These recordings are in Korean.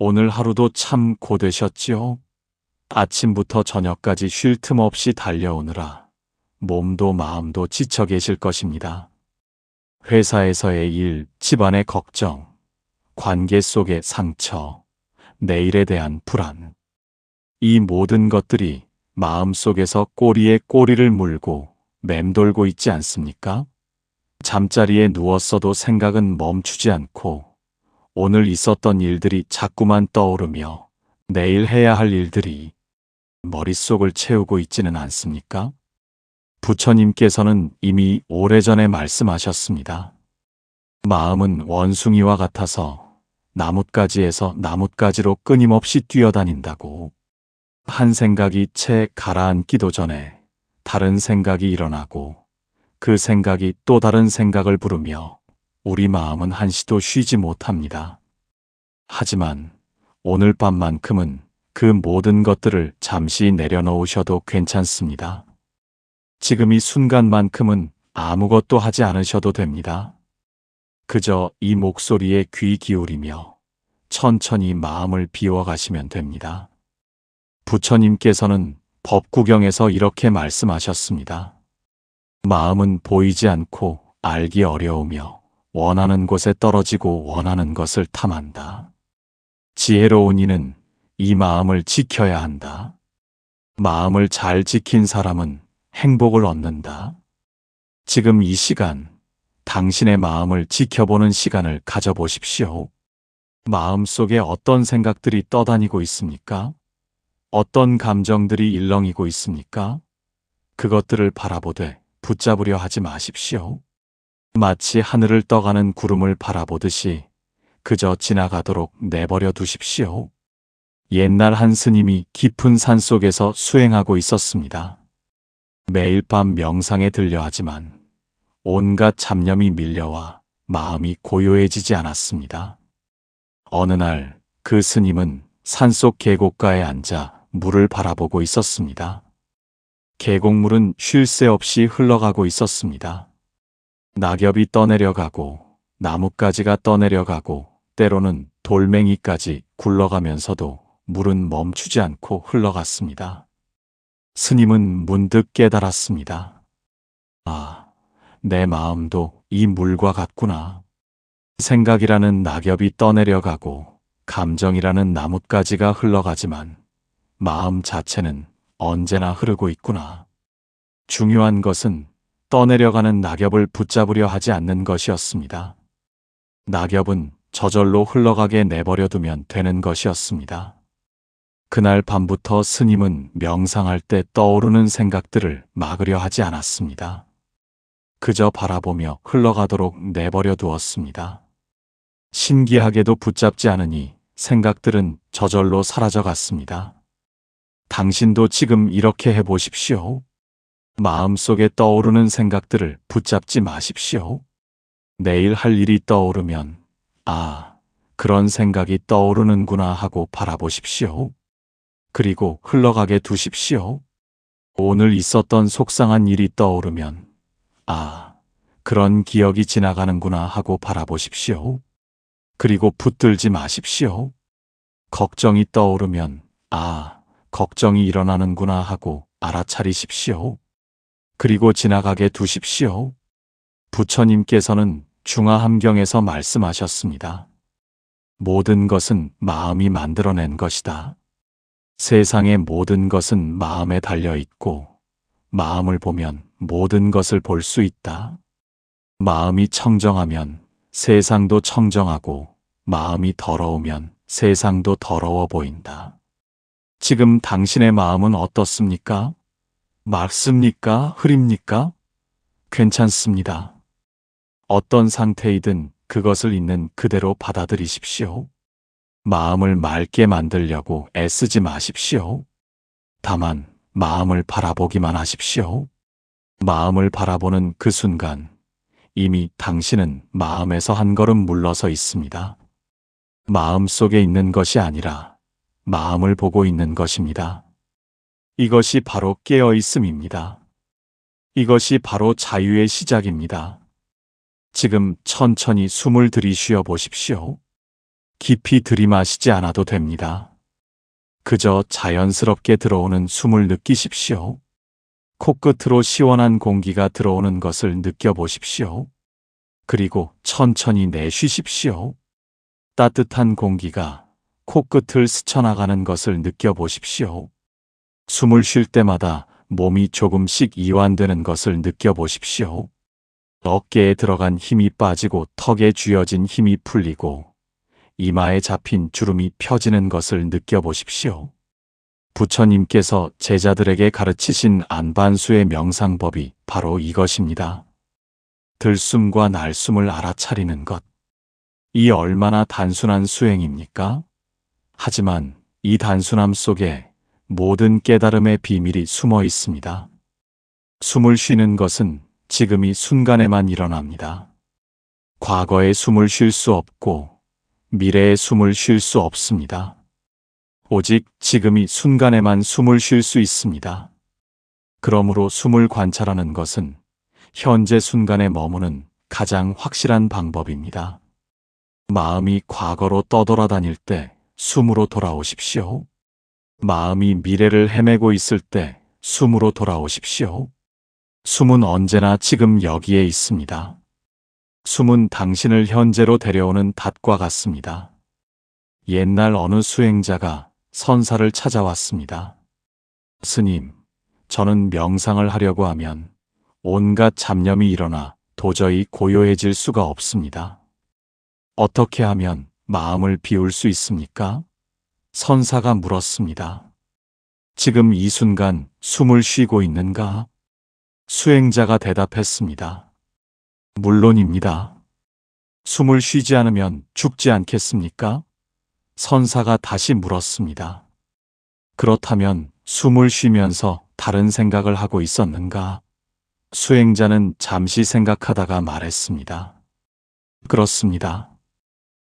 오늘 하루도 참 고되셨지요? 아침부터 저녁까지 쉴 틈 없이 달려오느라 몸도 마음도 지쳐 계실 것입니다. 회사에서의 일, 집안의 걱정, 관계 속의 상처, 내일에 대한 불안. 이 모든 것들이 마음속에서 꼬리에 꼬리를 물고 맴돌고 있지 않습니까? 잠자리에 누웠어도 생각은 멈추지 않고 오늘 있었던 일들이 자꾸만 떠오르며 내일 해야 할 일들이 머릿속을 채우고 있지는 않습니까? 부처님께서는 이미 오래전에 말씀하셨습니다. 마음은 원숭이와 같아서 나뭇가지에서 나뭇가지로 끊임없이 뛰어다닌다고. 한 생각이 채 가라앉기도 전에 다른 생각이 일어나고 그 생각이 또 다른 생각을 부르며 우리 마음은 한시도 쉬지 못합니다. 하지만 오늘 밤만큼은 그 모든 것들을 잠시 내려놓으셔도 괜찮습니다. 지금 이 순간만큼은 아무것도 하지 않으셔도 됩니다. 그저 이 목소리에 귀 기울이며 천천히 마음을 비워가시면 됩니다. 부처님께서는 법구경에서 이렇게 말씀하셨습니다. 마음은 보이지 않고 알기 어려우며 원하는 곳에 떨어지고 원하는 것을 탐한다. 지혜로운 이는 이 마음을 지켜야 한다. 마음을 잘 지킨 사람은 행복을 얻는다. 지금 이 시간, 당신의 마음을 지켜보는 시간을 가져보십시오. 마음속에 어떤 생각들이 떠다니고 있습니까? 어떤 감정들이 일렁이고 있습니까? 그것들을 바라보되 붙잡으려 하지 마십시오. 마치 하늘을 떠가는 구름을 바라보듯이 그저 지나가도록 내버려 두십시오. 옛날 한 스님이 깊은 산 속에서 수행하고 있었습니다. 매일 밤 명상에 들려 하지만 온갖 잡념이 밀려와 마음이 고요해지지 않았습니다. 어느 날 그 스님은 산속 계곡가에 앉아 물을 바라보고 있었습니다. 계곡물은 쉴 새 없이 흘러가고 있었습니다. 낙엽이 떠내려가고 나뭇가지가 떠내려가고 때로는 돌멩이까지 굴러가면서도 물은 멈추지 않고 흘러갔습니다. 스님은 문득 깨달았습니다. 아, 내 마음도 이 물과 같구나. 생각이라는 낙엽이 떠내려가고 감정이라는 나뭇가지가 흘러가지만 마음 자체는 언제나 흐르고 있구나. 중요한 것은 떠내려가는 낙엽을 붙잡으려 하지 않는 것이었습니다. 낙엽은 저절로 흘러가게 내버려 두면 되는 것이었습니다. 그날 밤부터 스님은 명상할 때 떠오르는 생각들을 막으려 하지 않았습니다. 그저 바라보며 흘러가도록 내버려 두었습니다. 신기하게도 붙잡지 않으니 생각들은 저절로 사라져 갔습니다. 당신도 지금 이렇게 해보십시오. 마음속에 떠오르는 생각들을 붙잡지 마십시오. 내일 할 일이 떠오르면 아, 그런 생각이 떠오르는구나 하고 바라보십시오. 그리고 흘러가게 두십시오. 오늘 있었던 속상한 일이 떠오르면 아, 그런 기억이 지나가는구나 하고 바라보십시오. 그리고 붙들지 마십시오. 걱정이 떠오르면 아, 걱정이 일어나는구나 하고 알아차리십시오. 그리고 지나가게 두십시오. 부처님께서는 중화함경에서 말씀하셨습니다. 모든 것은 마음이 만들어낸 것이다. 세상의 모든 것은 마음에 달려 있고 마음을 보면 모든 것을 볼 수 있다. 마음이 청정하면 세상도 청정하고 마음이 더러우면 세상도 더러워 보인다. 지금 당신의 마음은 어떻습니까? 맑습니까? 흐립니까? 괜찮습니다. 어떤 상태이든 그것을 있는 그대로 받아들이십시오. 마음을 맑게 만들려고 애쓰지 마십시오. 다만 마음을 바라보기만 하십시오. 마음을 바라보는 그 순간 이미 당신은 마음에서 한 걸음 물러서 있습니다. 마음 속에 있는 것이 아니라 마음을 보고 있는 것입니다. 이것이 바로 깨어 있음입니다. 이것이 바로 자유의 시작입니다. 지금 천천히 숨을 들이쉬어 보십시오. 깊이 들이마시지 않아도 됩니다. 그저 자연스럽게 들어오는 숨을 느끼십시오. 코끝으로 시원한 공기가 들어오는 것을 느껴보십시오. 그리고 천천히 내쉬십시오. 따뜻한 공기가 코끝을 스쳐나가는 것을 느껴보십시오. 숨을 쉴 때마다 몸이 조금씩 이완되는 것을 느껴보십시오. 어깨에 들어간 힘이 빠지고 턱에 쥐어진 힘이 풀리고 이마에 잡힌 주름이 펴지는 것을 느껴보십시오. 부처님께서 제자들에게 가르치신 안반수의 명상법이 바로 이것입니다. 들숨과 날숨을 알아차리는 것. 이 얼마나 단순한 수행입니까? 하지만 이 단순함 속에 모든 깨달음의 비밀이 숨어 있습니다. 숨을 쉬는 것은 지금 이 순간에만 일어납니다. 과거에 숨을 쉴 수 없고 미래에 숨을 쉴 수 없습니다. 오직 지금 이 순간에만 숨을 쉴 수 있습니다. 그러므로 숨을 관찰하는 것은 현재 순간에 머무는 가장 확실한 방법입니다. 마음이 과거로 떠돌아다닐 때 숨으로 돌아오십시오. 마음이 미래를 헤매고 있을 때 숨으로 돌아오십시오. 숨은 언제나 지금 여기에 있습니다. 숨은 당신을 현재로 데려오는 닷과 같습니다. 옛날 어느 수행자가 선사를 찾아왔습니다. 스님, 저는 명상을 하려고 하면 온갖 잡념이 일어나 도저히 고요해질 수가 없습니다. 어떻게 하면 마음을 비울 수 있습니까? 선사가 물었습니다. 지금 이 순간 숨을 쉬고 있는가? 수행자가 대답했습니다. 물론입니다. 숨을 쉬지 않으면 죽지 않겠습니까? 선사가 다시 물었습니다. 그렇다면 숨을 쉬면서 다른 생각을 하고 있었는가? 수행자는 잠시 생각하다가 말했습니다. 그렇습니다.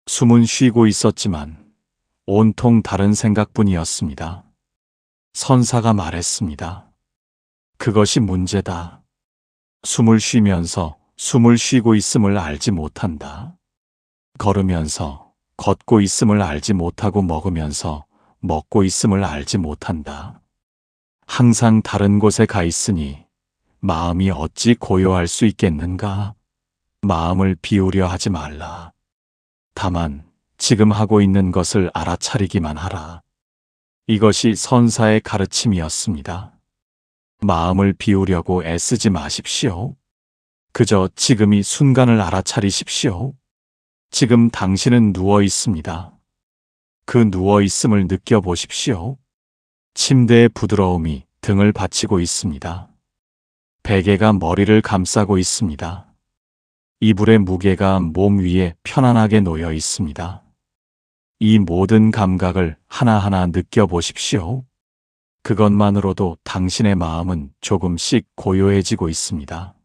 숨은 쉬고 있었지만 온통 다른 생각뿐이었습니다. 선사가 말했습니다. 그것이 문제다. 숨을 쉬면서 숨을 쉬고 있음을 알지 못한다. 걸으면서 걷고 있음을 알지 못하고 먹으면서 먹고 있음을 알지 못한다. 항상 다른 곳에 가 있으니 마음이 어찌 고요할 수 있겠는가? 마음을 비우려 하지 말라. 다만 지금 하고 있는 것을 알아차리기만 하라. 이것이 선사의 가르침이었습니다. 마음을 비우려고 애쓰지 마십시오. 그저 지금 이 순간을 알아차리십시오. 지금 당신은 누워 있습니다. 그 누워 있음을 느껴보십시오. 침대의 부드러움이 등을 받치고 있습니다. 베개가 머리를 감싸고 있습니다. 이불의 무게가 몸 위에 편안하게 놓여 있습니다. 이 모든 감각을 하나하나 느껴보십시오. 그것만으로도 당신의 마음은 조금씩 고요해지고 있습니다.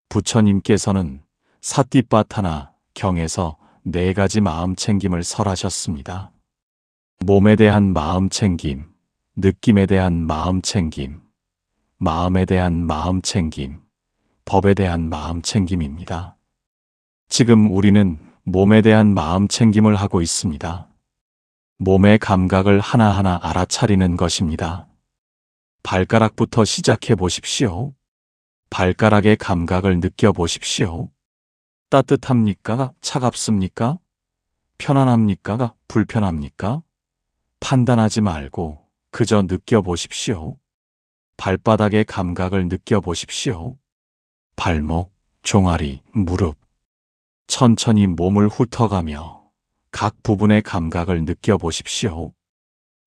부처님께서는 사띠빠타나 경에서 4가지 마음 챙김을 설하셨습니다. 몸에 대한 마음 챙김, 느낌에 대한 마음 챙김, 마음에 대한 마음 챙김, 법에 대한 마음 챙김입니다. 지금 우리는 몸에 대한 마음 챙김을 하고 있습니다. 몸의 감각을 하나하나 알아차리는 것입니다. 발가락부터 시작해 보십시오. 발가락의 감각을 느껴보십시오. 따뜻합니까? 차갑습니까? 편안합니까? 불편합니까? 판단하지 말고 그저 느껴보십시오. 발바닥의 감각을 느껴보십시오. 발목, 종아리, 무릎. 천천히 몸을 훑어가며 각 부분의 감각을 느껴보십시오.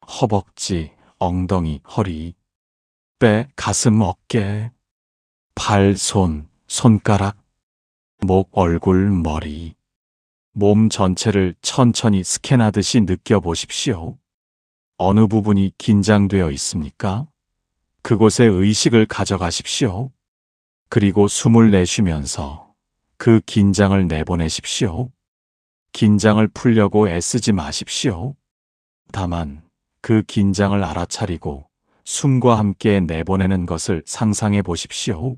허벅지, 엉덩이, 허리, 배, 가슴, 어깨, 발, 손, 손가락, 목, 얼굴, 머리. 몸 전체를 천천히 스캔하듯이 느껴보십시오. 어느 부분이 긴장되어 있습니까? 그곳에 의식을 가져가십시오. 그리고 숨을 내쉬면서 그 긴장을 내보내십시오. 긴장을 풀려고 애쓰지 마십시오. 다만 그 긴장을 알아차리고 숨과 함께 내보내는 것을 상상해 보십시오.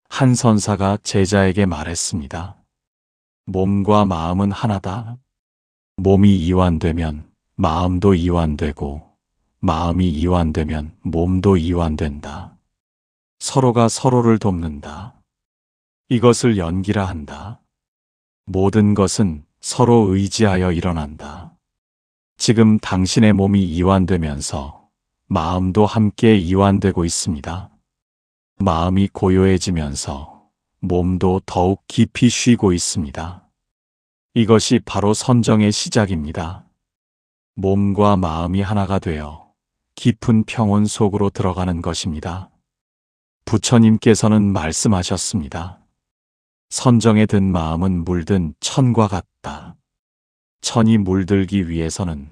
한 선사가 제자에게 말했습니다. 몸과 마음은 하나다. 몸이 이완되면 마음도 이완되고, 마음이 이완되면 몸도 이완된다. 서로가 서로를 돕는다. 이것을 연기라 한다. 모든 것은 서로 의지하여 일어난다. 지금 당신의 몸이 이완되면서 마음도 함께 이완되고 있습니다. 마음이 고요해지면서 몸도 더욱 깊이 쉬고 있습니다. 이것이 바로 선정의 시작입니다. 몸과 마음이 하나가 되어 깊은 평온 속으로 들어가는 것입니다. 부처님께서는 말씀하셨습니다. 선정에 든 마음은 물든 천과 같다. 천이 물들기 위해서는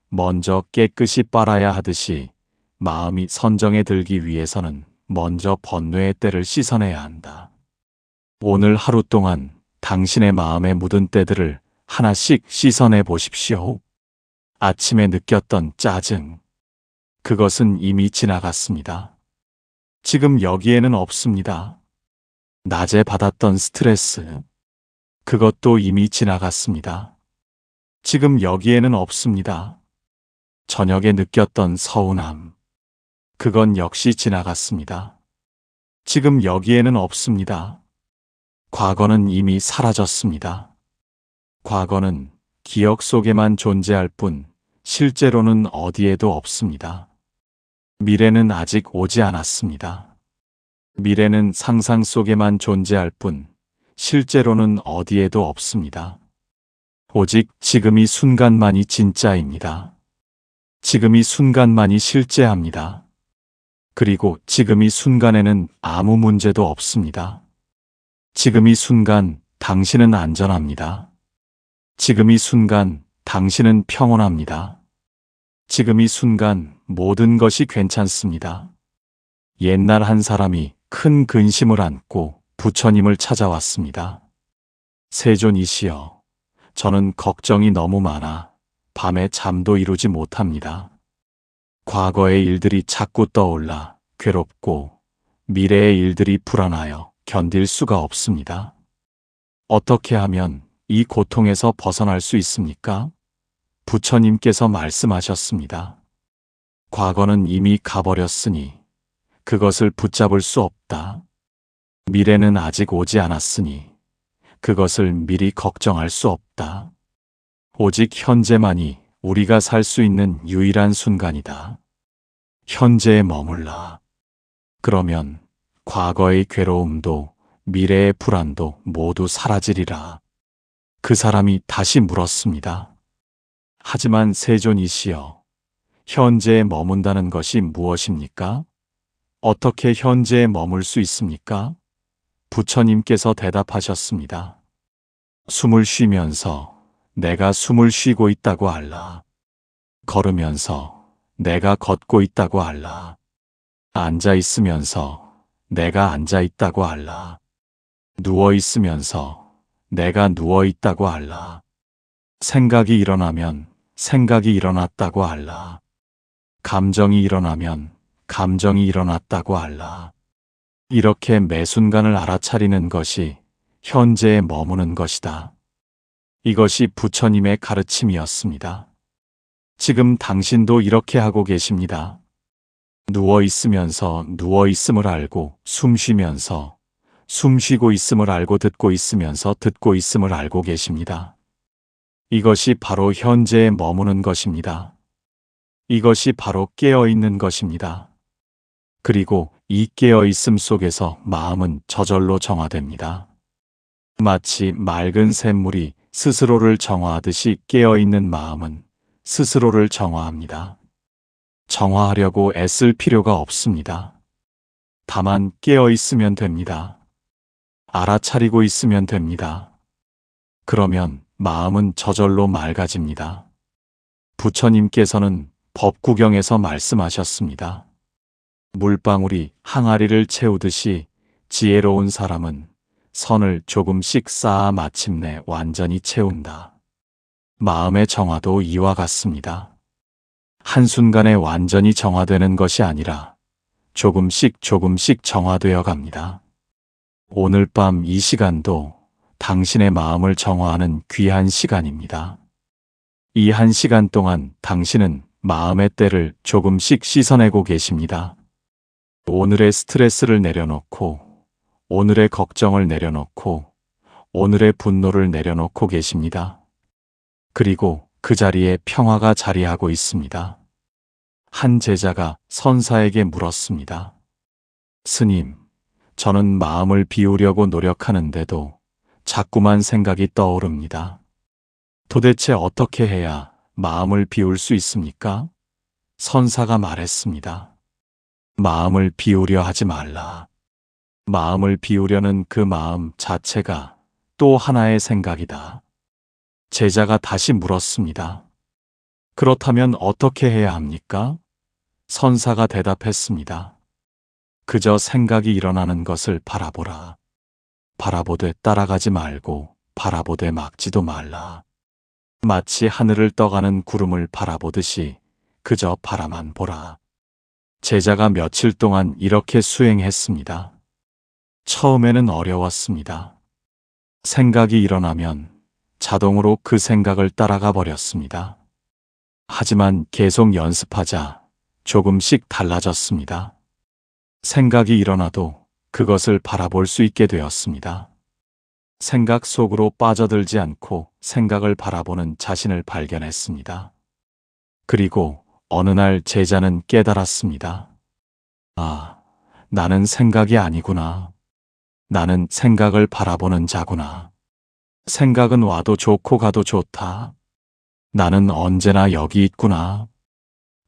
먼저 깨끗이 빨아야 하듯이 마음이 선정에 들기 위해서는 먼저 번뇌의 때를 씻어내야 한다. 오늘 하루 동안 당신의 마음에 묻은 때들을 하나씩 씻어내 보십시오. 아침에 느꼈던 짜증, 그것은 이미 지나갔습니다. 지금 여기에는 없습니다. 낮에 받았던 스트레스, 그것도 이미 지나갔습니다. 지금 여기에는 없습니다. 저녁에 느꼈던 서운함, 그건 역시 지나갔습니다. 지금 여기에는 없습니다. 과거는 이미 사라졌습니다. 과거는 기억 속에만 존재할 뿐 실제로는 어디에도 없습니다. 미래는 아직 오지 않았습니다. 미래는 상상 속에만 존재할 뿐 실제로는 어디에도 없습니다. 오직 지금 이 순간만이 진짜입니다. 지금 이 순간만이 실제합니다. 그리고 지금 이 순간에는 아무 문제도 없습니다. 지금 이 순간 당신은 안전합니다. 지금 이 순간 당신은 평온합니다. 지금 이 순간 모든 것이 괜찮습니다. 옛날 한 사람이 큰 근심을 안고 부처님을 찾아왔습니다. 세존이시여, 저는 걱정이 너무 많아 밤에 잠도 이루지 못합니다. 과거의 일들이 자꾸 떠올라 괴롭고 미래의 일들이 불안하여 견딜 수가 없습니다. 어떻게 하면 이 고통에서 벗어날 수 있습니까? 부처님께서 말씀하셨습니다. 과거는 이미 가버렸으니 그것을 붙잡을 수 없다. 미래는 아직 오지 않았으니 그것을 미리 걱정할 수 없다. 오직 현재만이 우리가 살 수 있는 유일한 순간이다. 현재에 머물라. 그러면 과거의 괴로움도 미래의 불안도 모두 사라지리라. 그 사람이 다시 물었습니다. 하지만 세존이시여, 현재에 머문다는 것이 무엇입니까? 어떻게 현재에 머물 수 있습니까? 부처님께서 대답하셨습니다. 숨을 쉬면서 내가 숨을 쉬고 있다고 알라. 걸으면서 내가 걷고 있다고 알라. 앉아 있으면서 내가 앉아 있다고 알라. 누워 있으면서 내가 누워 있다고 알라. 생각이 일어나면 생각이 일어났다고 알라. 감정이 일어나면 감정이 일어났다고 알라. 이렇게 매 순간을 알아차리는 것이 현재에 머무는 것이다. 이것이 부처님의 가르침이었습니다. 지금 당신도 이렇게 하고 계십니다. 누워 있으면서 누워 있음을 알고 숨 쉬면서 숨 쉬고 있음을 알고 듣고 있으면서 듣고 있음을 알고 계십니다. 이것이 바로 현재에 머무는 것입니다. 이것이 바로 깨어 있는 것입니다. 그리고 이 깨어 있음 속에서 마음은 저절로 정화됩니다. 마치 맑은 샘물이 스스로를 정화하듯이 깨어 있는 마음은 스스로를 정화합니다. 정화하려고 애쓸 필요가 없습니다. 다만 깨어 있으면 됩니다. 알아차리고 있으면 됩니다. 그러면 마음은 저절로 맑아집니다. 부처님께서는 법구경에서 말씀하셨습니다. 물방울이 항아리를 채우듯이 지혜로운 사람은 선을 조금씩 쌓아 마침내 완전히 채운다. 마음의 정화도 이와 같습니다. 한순간에 완전히 정화되는 것이 아니라 조금씩 조금씩 정화되어 갑니다. 오늘 밤 이 시간도 당신의 마음을 정화하는 귀한 시간입니다. 이 1시간 동안 당신은 마음의 때를 조금씩 씻어내고 계십니다. 오늘의 스트레스를 내려놓고, 오늘의 걱정을 내려놓고, 오늘의 분노를 내려놓고 계십니다. 그리고 그 자리에 평화가 자리하고 있습니다. 한 제자가 선사에게 물었습니다. 스님, 저는 마음을 비우려고 노력하는데도 자꾸만 생각이 떠오릅니다. 도대체 어떻게 해야 마음을 비울 수 있습니까? 선사가 말했습니다. 마음을 비우려 하지 말라. 마음을 비우려는 그 마음 자체가 또 하나의 생각이다. 제자가 다시 물었습니다. 그렇다면 어떻게 해야 합니까? 선사가 대답했습니다. 그저 생각이 일어나는 것을 바라보라. 바라보되 따라가지 말고 바라보되 막지도 말라. 마치 하늘을 떠가는 구름을 바라보듯이 그저 바라만 보라. 제자가 며칠 동안 이렇게 수행했습니다. 처음에는 어려웠습니다. 생각이 일어나면 자동으로 그 생각을 따라가 버렸습니다. 하지만 계속 연습하자 조금씩 달라졌습니다. 생각이 일어나도 그것을 바라볼 수 있게 되었습니다. 생각 속으로 빠져들지 않고 생각을 바라보는 자신을 발견했습니다. 그리고 어느 날 제자는 깨달았습니다. 아, 나는 생각이 아니구나. 나는 생각을 바라보는 자구나. 생각은 와도 좋고 가도 좋다. 나는 언제나 여기 있구나.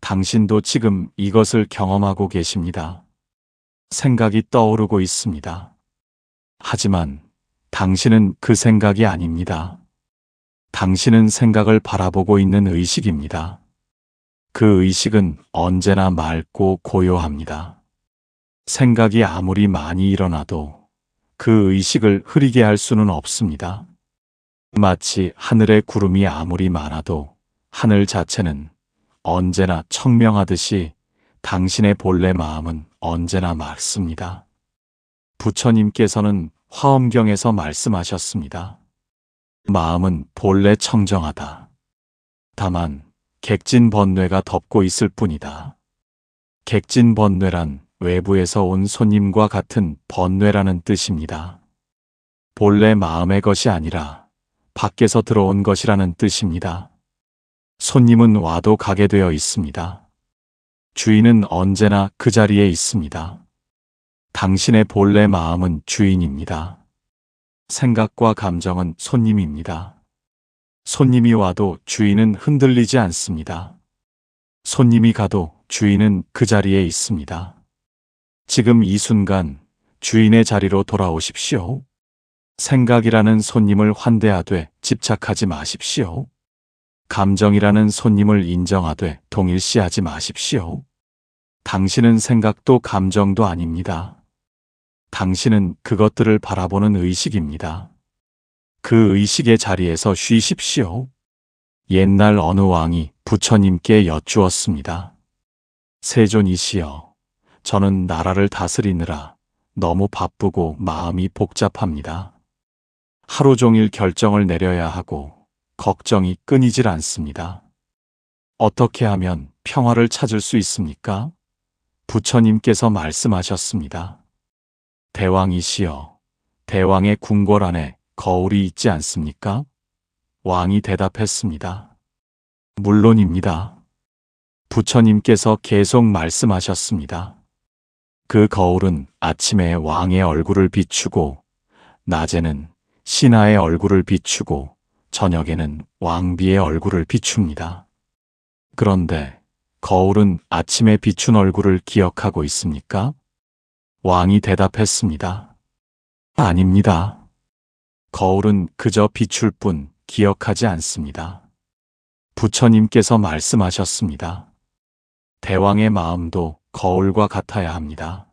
당신도 지금 이것을 경험하고 계십니다. 생각이 떠오르고 있습니다. 하지만 당신은 그 생각이 아닙니다. 당신은 생각을 바라보고 있는 의식입니다. 그 의식은 언제나 맑고 고요합니다. 생각이 아무리 많이 일어나도 그 의식을 흐리게 할 수는 없습니다. 마치 하늘에 구름이 아무리 많아도 하늘 자체는 언제나 청명하듯이 당신의 본래 마음은 언제나 맑습니다. 부처님께서는 화엄경에서 말씀하셨습니다. 마음은 본래 청정하다. 다만 객진번뇌가 덮고 있을 뿐이다. 객진번뇌란 외부에서 온 손님과 같은 번뇌라는 뜻입니다. 본래 마음의 것이 아니라 밖에서 들어온 것이라는 뜻입니다. 손님은 와도 가게 되어 있습니다. 주인은 언제나 그 자리에 있습니다. 당신의 본래 마음은 주인입니다. 생각과 감정은 손님입니다. 손님이 와도 주인은 흔들리지 않습니다. 손님이 가도 주인은 그 자리에 있습니다. 지금 이 순간 주인의 자리로 돌아오십시오. 생각이라는 손님을 환대하되 집착하지 마십시오. 감정이라는 손님을 인정하되 동일시하지 마십시오. 당신은 생각도 감정도 아닙니다. 당신은 그것들을 바라보는 의식입니다. 그 의식의 자리에서 쉬십시오. 옛날 어느 왕이 부처님께 여쭈었습니다. 세존이시여, 저는 나라를 다스리느라 너무 바쁘고 마음이 복잡합니다. 하루 종일 결정을 내려야 하고 걱정이 끊이질 않습니다. 어떻게 하면 평화를 찾을 수 있습니까? 부처님께서 말씀하셨습니다. 대왕이시여, 대왕의 궁궐 안에 거울이 있지 않습니까? 왕이 대답했습니다. 물론입니다. 부처님께서 계속 말씀하셨습니다. 그 거울은 아침에 왕의 얼굴을 비추고, 낮에는 신하의 얼굴을 비추고, 저녁에는 왕비의 얼굴을 비춥니다. 그런데 거울은 아침에 비춘 얼굴을 기억하고 있습니까? 왕이 대답했습니다. 아닙니다. 거울은 그저 비출 뿐 기억하지 않습니다. 부처님께서 말씀하셨습니다. 대왕의 마음도 거울과 같아야 합니다.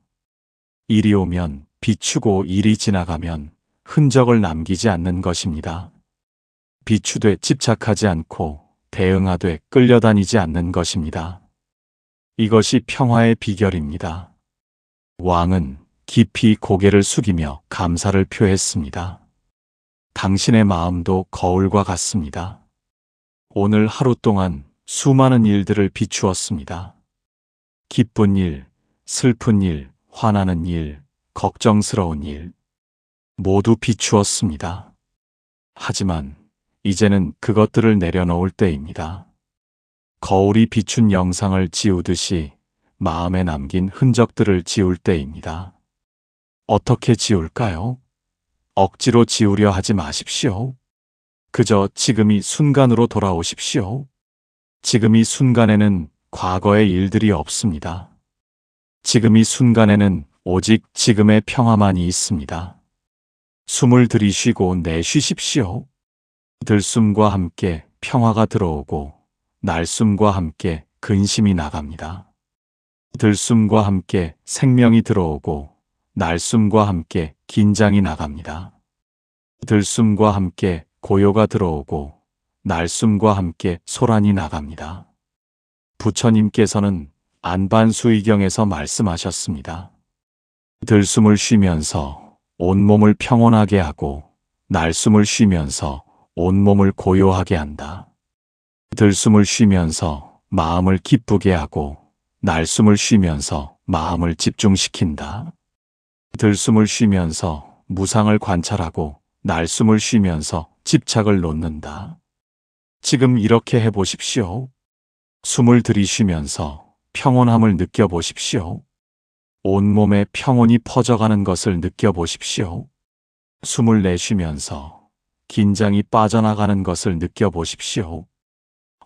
일이 오면 비추고 일이 지나가면 흔적을 남기지 않는 것입니다. 비추되 집착하지 않고 대응하되 끌려다니지 않는 것입니다. 이것이 평화의 비결입니다. 왕은 깊이 고개를 숙이며 감사를 표했습니다. 당신의 마음도 거울과 같습니다. 오늘 하루 동안 수많은 일들을 비추었습니다. 기쁜 일, 슬픈 일, 화나는 일, 걱정스러운 일, 모두 비추었습니다. 하지만 이제는 그것들을 내려놓을 때입니다. 거울이 비춘 영상을 지우듯이 마음에 남긴 흔적들을 지울 때입니다. 어떻게 지울까요? 억지로 지우려 하지 마십시오. 그저 지금 이 순간으로 돌아오십시오. 지금 이 순간에는 과거의 일들이 없습니다. 지금 이 순간에는 오직 지금의 평화만이 있습니다. 숨을 들이쉬고 내쉬십시오. 들숨과 함께 평화가 들어오고 날숨과 함께 근심이 나갑니다. 들숨과 함께 생명이 들어오고 날숨과 함께 긴장이 나갑니다. 들숨과 함께 고요가 들어오고 날숨과 함께 소란이 나갑니다. 부처님께서는 안반수의경에서 말씀하셨습니다. 들숨을 쉬면서 온몸을 평온하게 하고 날숨을 쉬면서 온몸을 고요하게 한다. 들숨을 쉬면서 마음을 기쁘게 하고 날숨을 쉬면서 마음을 집중시킨다. 들숨을 쉬면서 무상을 관찰하고 날숨을 쉬면서 집착을 놓는다. 지금 이렇게 해보십시오. 숨을 들이쉬면서 평온함을 느껴보십시오. 온몸에 평온이 퍼져가는 것을 느껴보십시오. 숨을 내쉬면서 긴장이 빠져나가는 것을 느껴보십시오.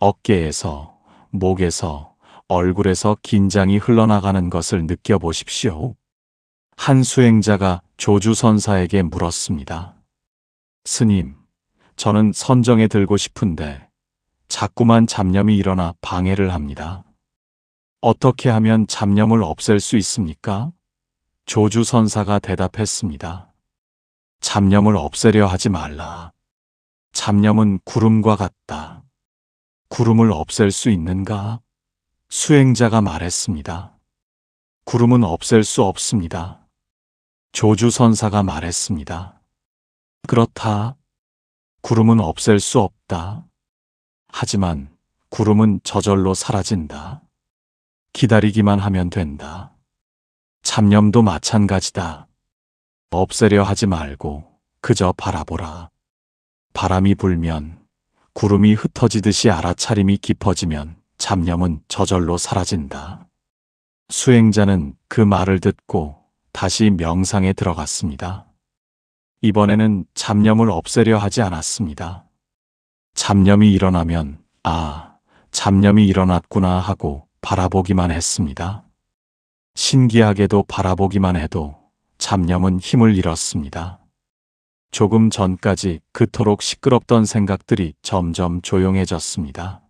어깨에서, 목에서, 얼굴에서 긴장이 흘러나가는 것을 느껴보십시오. 한 수행자가 조주선사에게 물었습니다. 스님, 저는 선정에 들고 싶은데 자꾸만 잡념이 일어나 방해를 합니다. 어떻게 하면 잡념을 없앨 수 있습니까? 조주선사가 대답했습니다. 잡념을 없애려 하지 말라. 잡념은 구름과 같다. 구름을 없앨 수 있는가? 수행자가 말했습니다. 구름은 없앨 수 없습니다. 조주선사가 말했습니다. 그렇다. 구름은 없앨 수 없다. 하지만 구름은 저절로 사라진다. 기다리기만 하면 된다. 잡념도 마찬가지다. 없애려 하지 말고 그저 바라보라. 바람이 불면, 구름이 흩어지듯이 알아차림이 깊어지면 잡념은 저절로 사라진다. 수행자는 그 말을 듣고 다시 명상에 들어갔습니다. 이번에는 잡념을 없애려 하지 않았습니다. 잡념이 일어나면 잡념이 일어났구나 하고 바라보기만 했습니다. 신기하게도 바라보기만 해도 잡념은 힘을 잃었습니다. 조금 전까지 그토록 시끄럽던 생각들이 점점 조용해졌습니다.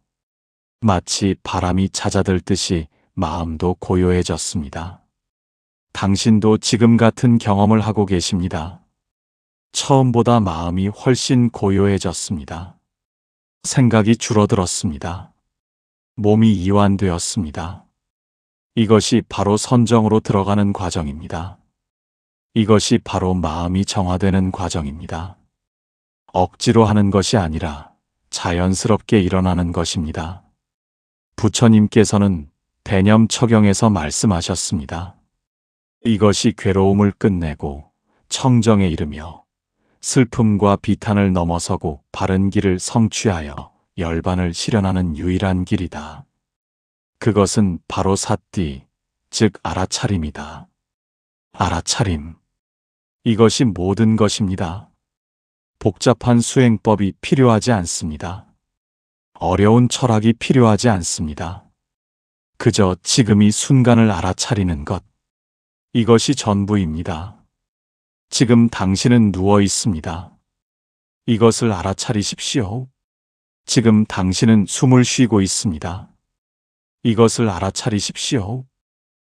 마치 바람이 잦아들듯이 마음도 고요해졌습니다. 당신도 지금 같은 경험을 하고 계십니다. 처음보다 마음이 훨씬 고요해졌습니다. 생각이 줄어들었습니다. 몸이 이완되었습니다. 이것이 바로 선정으로 들어가는 과정입니다. 이것이 바로 마음이 정화되는 과정입니다. 억지로 하는 것이 아니라 자연스럽게 일어나는 것입니다. 부처님께서는 대념처경에서 말씀하셨습니다. 이것이 괴로움을 끝내고 청정에 이르며 슬픔과 비탄을 넘어서고 바른 길을 성취하여 열반을 실현하는 유일한 길이다. 그것은 바로 사띠, 즉 알아차림이다. 알아차림. 이것이 모든 것입니다. 복잡한 수행법이 필요하지 않습니다. 어려운 철학이 필요하지 않습니다. 그저 지금 이 순간을 알아차리는 것. 이것이 전부입니다. 지금 당신은 누워 있습니다. 이것을 알아차리십시오. 지금 당신은 숨을 쉬고 있습니다. 이것을 알아차리십시오.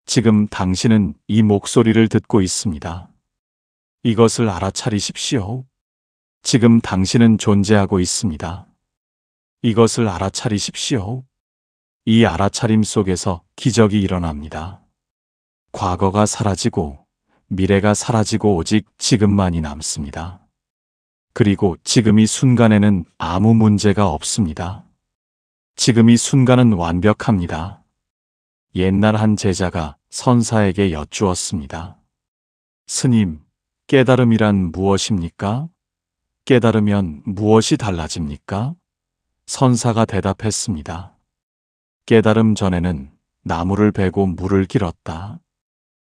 지금 당신은 이 목소리를 듣고 있습니다. 이것을 알아차리십시오. 지금 당신은 존재하고 있습니다. 이것을 알아차리십시오. 이 알아차림 속에서 기적이 일어납니다. 과거가 사라지고 미래가 사라지고 오직 지금만이 남습니다. 그리고 지금 이 순간에는 아무 문제가 없습니다. 지금 이 순간은 완벽합니다. 옛날 한 제자가 선사에게 여쭈었습니다. 스님, 깨달음이란 무엇입니까? 깨달으면 무엇이 달라집니까? 선사가 대답했습니다. 깨달음 전에는 나무를 베고 물을 길었다.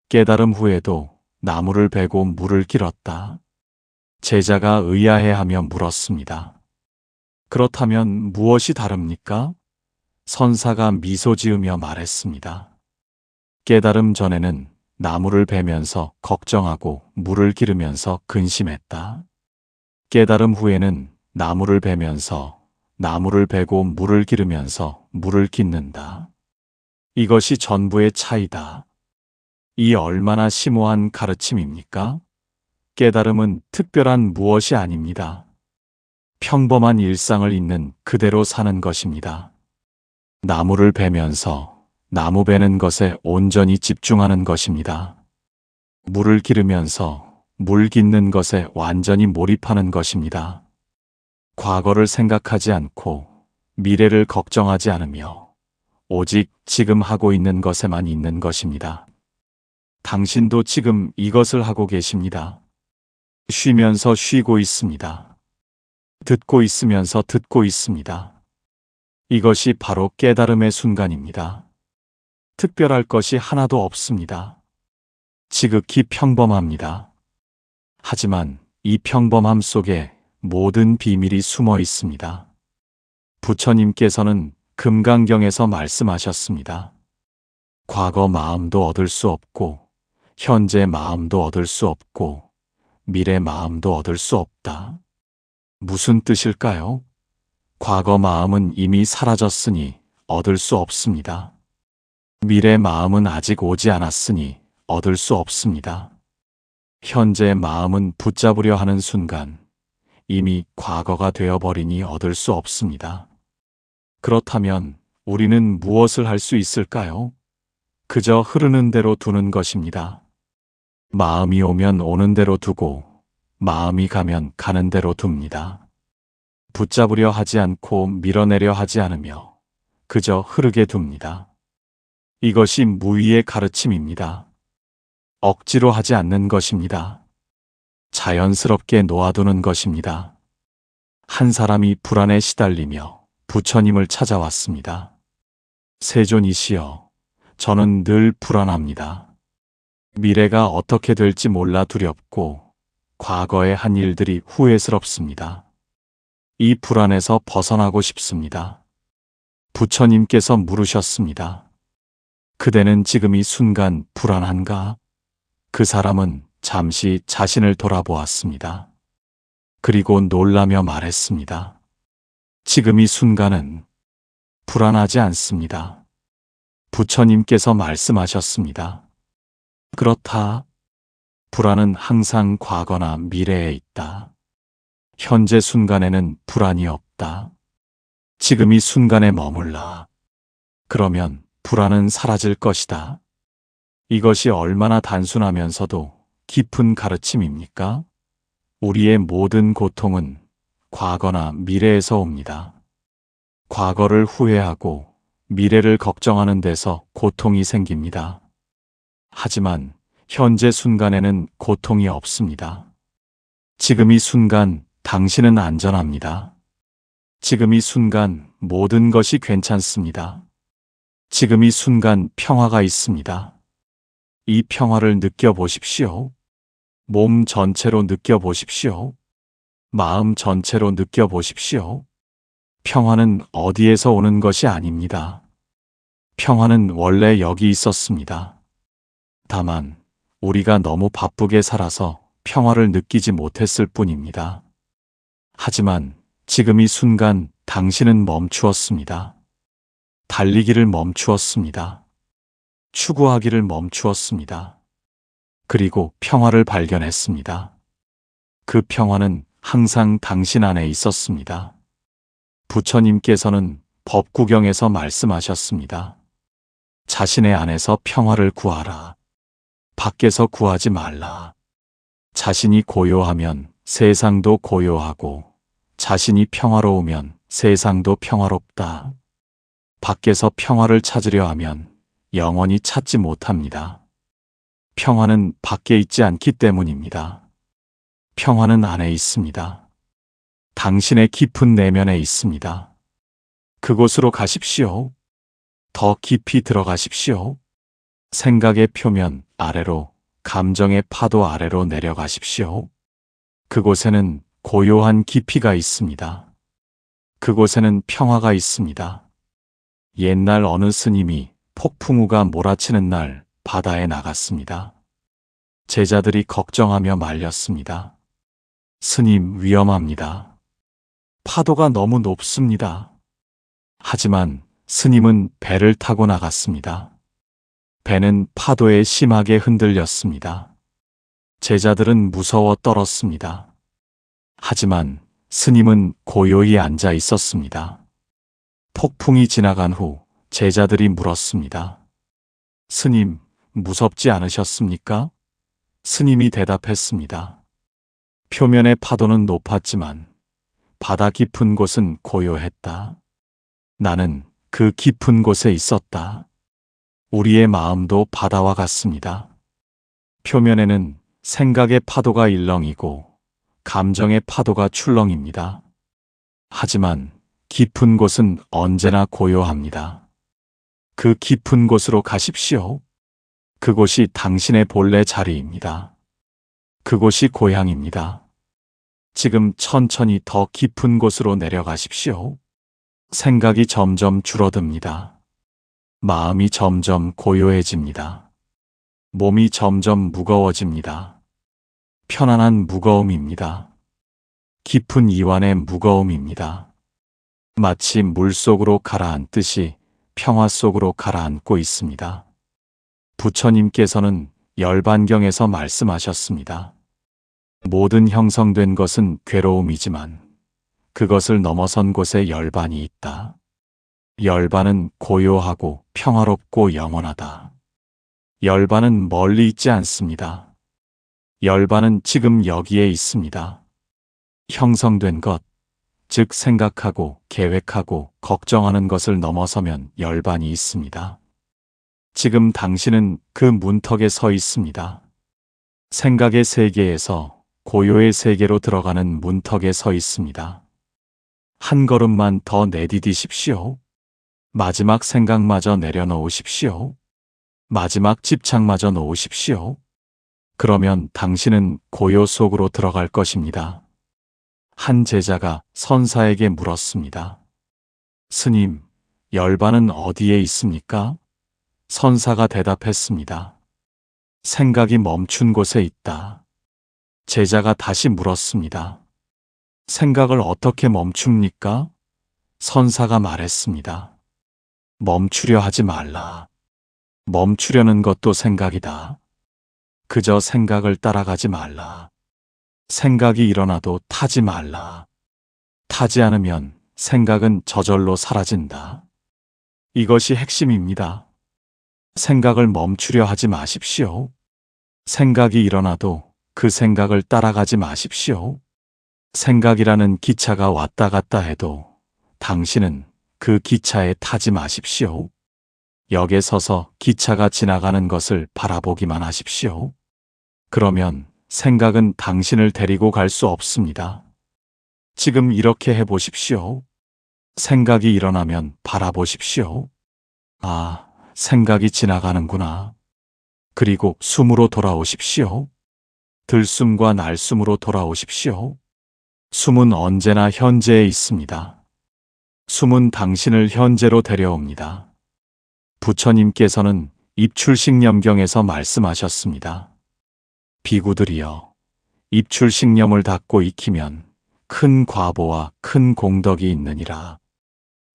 깨달음 후에도 나무를 베고 물을 길었다. 제자가 의아해하며 물었습니다. 그렇다면 무엇이 다릅니까? 선사가 미소 지으며 말했습니다. 깨달음 전에는 나무를 베면서 걱정하고 물을 기르면서 근심했다. 깨달음 후에는 나무를 베면서 나무를 베고 물을 기르면서 물을 깃는다. 이것이 전부의 차이다. 이 얼마나 심오한 가르침입니까? 깨달음은 특별한 무엇이 아닙니다. 평범한 일상을 있는 그대로 사는 것입니다. 나무를 베면서 나무 베는 것에 온전히 집중하는 것입니다. 물을 기르면서 물 깃는 것에 완전히 몰입하는 것입니다. 과거를 생각하지 않고 미래를 걱정하지 않으며 오직 지금 하고 있는 것에만 있는 것입니다. 당신도 지금 이것을 하고 계십니다. 쉬면서 쉬고 있습니다. 듣고 있으면서 듣고 있습니다. 이것이 바로 깨달음의 순간입니다. 특별할 것이 하나도 없습니다. 지극히 평범합니다. 하지만 이 평범함 속에 모든 비밀이 숨어 있습니다. 부처님께서는 금강경에서 말씀하셨습니다. 과거 마음도 얻을 수 없고 현재 마음도 얻을 수 없고 미래 마음도 얻을 수 없다. 무슨 뜻일까요? 과거 마음은 이미 사라졌으니 얻을 수 없습니다. 미래 마음은 아직 오지 않았으니 얻을 수 없습니다. 현재 마음은 붙잡으려 하는 순간 이미 과거가 되어버리니 얻을 수 없습니다. 그렇다면 우리는 무엇을 할 수 있을까요? 그저 흐르는 대로 두는 것입니다. 마음이 오면 오는 대로 두고 마음이 가면 가는 대로 둡니다. 붙잡으려 하지 않고 밀어내려 하지 않으며 그저 흐르게 둡니다. 이것이 무의의 가르침입니다. 억지로 하지 않는 것입니다. 자연스럽게 놓아두는 것입니다. 한 사람이 불안에 시달리며 부처님을 찾아왔습니다. 세존이시여, 저는 늘 불안합니다. 미래가 어떻게 될지 몰라 두렵고 과거의 한 일들이 후회스럽습니다. 이 불안에서 벗어나고 싶습니다. 부처님께서 물으셨습니다. 그대는 지금 이 순간 불안한가? 그 사람은 잠시 자신을 돌아보았습니다. 그리고 놀라며 말했습니다. 지금 이 순간은 불안하지 않습니다. 부처님께서 말씀하셨습니다. 그렇다. 불안은 항상 과거나 미래에 있다. 현재 순간에는 불안이 없다. 지금 이 순간에 머물라. 그러면 불안은 사라질 것이다. 이것이 얼마나 단순하면서도 깊은 가르침입니까? 우리의 모든 고통은 과거나 미래에서 옵니다. 과거를 후회하고 미래를 걱정하는 데서 고통이 생깁니다. 하지만 현재 순간에는 고통이 없습니다. 지금 이 순간 당신은 안전합니다. 지금 이 순간 모든 것이 괜찮습니다. 지금 이 순간 평화가 있습니다. 이 평화를 느껴보십시오. 몸 전체로 느껴보십시오. 마음 전체로 느껴보십시오. 평화는 어디에서 오는 것이 아닙니다. 평화는 원래 여기 있었습니다. 다만 우리가 너무 바쁘게 살아서 평화를 느끼지 못했을 뿐입니다. 하지만 지금 이 순간 당신은 멈추었습니다. 달리기를 멈추었습니다. 추구하기를 멈추었습니다. 그리고 평화를 발견했습니다. 그 평화는 항상 당신 안에 있었습니다. 부처님께서는 법구경에서 말씀하셨습니다. 자신의 안에서 평화를 구하라. 밖에서 구하지 말라. 자신이 고요하면 세상도 고요하고 자신이 평화로우면 세상도 평화롭다. 밖에서 평화를 찾으려 하면 영원히 찾지 못합니다. 평화는 밖에 있지 않기 때문입니다. 평화는 안에 있습니다. 당신의 깊은 내면에 있습니다. 그곳으로 가십시오. 더 깊이 들어가십시오. 생각의 표면 아래로, 감정의 파도 아래로 내려가십시오. 그곳에는 고요한 깊이가 있습니다. 그곳에는 평화가 있습니다. 옛날 어느 스님이 폭풍우가 몰아치는 날 바다에 나갔습니다. 제자들이 걱정하며 말렸습니다. 스님, 위험합니다. 파도가 너무 높습니다. 하지만 스님은 배를 타고 나갔습니다. 배는 파도에 심하게 흔들렸습니다. 제자들은 무서워 떨었습니다. 하지만 스님은 고요히 앉아 있었습니다. 폭풍이 지나간 후 제자들이 물었습니다. 스님, 무섭지 않으셨습니까? 스님이 대답했습니다. 표면의 파도는 높았지만 바다 깊은 곳은 고요했다. 나는 그 깊은 곳에 있었다. 우리의 마음도 바다와 같습니다. 표면에는 생각의 파도가 일렁이고 감정의 파도가 출렁입니다. 하지만 깊은 곳은 언제나 고요합니다. 그 깊은 곳으로 가십시오. 그곳이 당신의 본래 자리입니다. 그곳이 고향입니다. 지금 천천히 더 깊은 곳으로 내려가십시오. 생각이 점점 줄어듭니다. 마음이 점점 고요해집니다. 몸이 점점 무거워집니다. 편안한 무거움입니다. 깊은 이완의 무거움입니다. 마치 물속으로 가라앉듯이 평화 속으로 가라앉고 있습니다. 부처님께서는 열반경에서 말씀하셨습니다. 모든 형성된 것은 괴로움이지만 그것을 넘어선 곳에 열반이 있다. 열반은 고요하고 평화롭고 영원하다. 열반은 멀리 있지 않습니다. 열반은 지금 여기에 있습니다. 형성된 것, 즉 생각하고 계획하고 걱정하는 것을 넘어서면 열반이 있습니다. 지금 당신은 그 문턱에 서 있습니다. 생각의 세계에서 고요의 세계로 들어가는 문턱에 서 있습니다. 한 걸음만 더 내디디십시오. 마지막 생각마저 내려놓으십시오. 마지막 집착마저 놓으십시오. 그러면 당신은 고요 속으로 들어갈 것입니다. 한 제자가 선사에게 물었습니다. 스님, 열반은 어디에 있습니까? 선사가 대답했습니다. 생각이 멈춘 곳에 있다. 제자가 다시 물었습니다. 생각을 어떻게 멈춥니까? 선사가 말했습니다. 멈추려 하지 말라. 멈추려는 것도 생각이다. 그저 생각을 따라가지 말라. 생각이 일어나도 타지 말라. 타지 않으면 생각은 저절로 사라진다. 이것이 핵심입니다. 생각을 멈추려 하지 마십시오. 생각이 일어나도 그 생각을 따라가지 마십시오. 생각이라는 기차가 왔다 갔다 해도 당신은 그 기차에 타지 마십시오. 역에 서서 기차가 지나가는 것을 바라보기만 하십시오. 그러면 생각은 당신을 데리고 갈 수 없습니다. 지금 이렇게 해보십시오. 생각이 일어나면 바라보십시오. 아, 생각이 지나가는구나. 그리고 숨으로 돌아오십시오. 들숨과 날숨으로 돌아오십시오. 숨은 언제나 현재에 있습니다. 숨은 당신을 현재로 데려옵니다. 부처님께서는 입출식념경에서 말씀하셨습니다. 비구들이여, 입출식념을 닫고 익히면 큰 과보와 큰 공덕이 있느니라.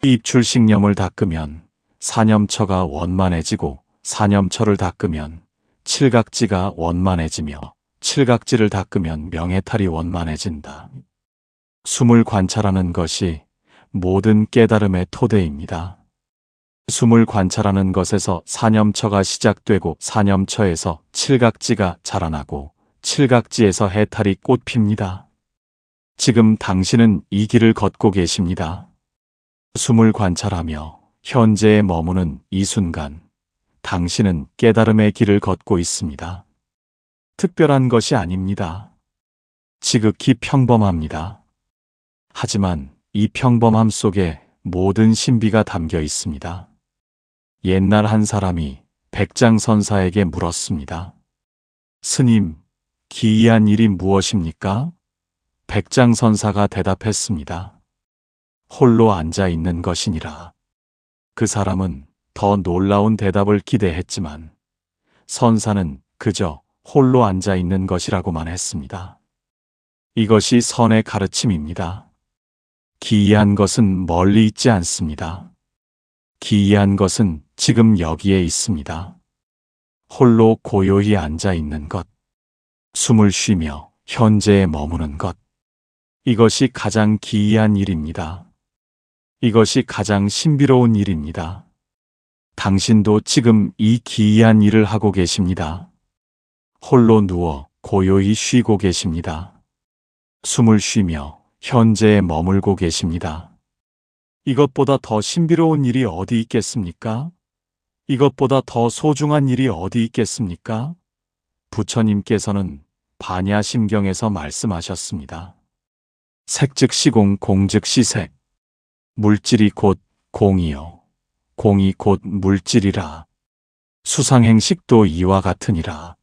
입출식념을 닦으면 사념처가 원만해지고 사념처를 닦으면 칠각지가 원만해지며 칠각지를 닦으면 명해탈이 원만해진다. 숨을 관찰하는 것이 모든 깨달음의 토대입니다. 숨을 관찰하는 것에서 사념처가 시작되고 사념처에서 칠각지가 자라나고 칠각지에서 해탈이 꽃핍니다. 지금 당신은 이 길을 걷고 계십니다. 숨을 관찰하며 현재에 머무는 이 순간, 당신은 깨달음의 길을 걷고 있습니다. 특별한 것이 아닙니다. 지극히 평범합니다. 하지만 이 평범함 속에 모든 신비가 담겨 있습니다. 옛날 한 사람이 백장선사에게 물었습니다. 스님, 기이한 일이 무엇입니까? 백장선사가 대답했습니다. 홀로 앉아 있는 것이니라. 그 사람은 더 놀라운 대답을 기대했지만 선사는 그저 홀로 앉아 있는 것이라고만 했습니다. 이것이 선의 가르침입니다. 기이한 것은 멀리 있지 않습니다. 기이한 것은 지금 여기에 있습니다. 홀로 고요히 앉아 있는 것, 숨을 쉬며 현재에 머무는 것. 이것이 가장 기이한 일입니다. 이것이 가장 신비로운 일입니다. 당신도 지금 이 기이한 일을 하고 계십니다. 홀로 누워 고요히 쉬고 계십니다. 숨을 쉬며 현재에 머물고 계십니다. 이것보다 더 신비로운 일이 어디 있겠습니까? 이것보다 더 소중한 일이 어디 있겠습니까? 부처님께서는 반야심경에서 말씀하셨습니다. 색즉 시공, 공즉 시색. 물질이 곧 공이요. 공이 곧 물질이라. 수상행식도 이와 같으니라.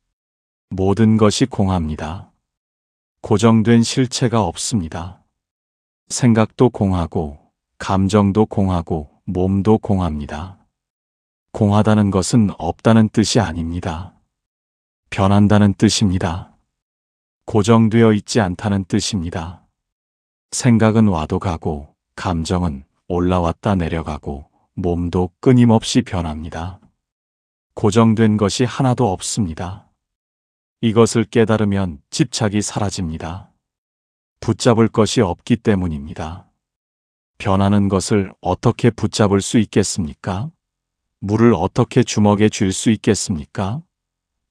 모든 것이 공합니다. 고정된 실체가 없습니다. 생각도 공하고, 감정도 공하고, 몸도 공합니다. 공하다는 것은 없다는 뜻이 아닙니다. 변한다는 뜻입니다. 고정되어 있지 않다는 뜻입니다. 생각은 와도 가고, 감정은 올라왔다 내려가고, 몸도 끊임없이 변합니다. 고정된 것이 하나도 없습니다. 이것을 깨달으면 집착이 사라집니다. 붙잡을 것이 없기 때문입니다. 변하는 것을 어떻게 붙잡을 수 있겠습니까? 물을 어떻게 주먹에 쥘 수 있겠습니까?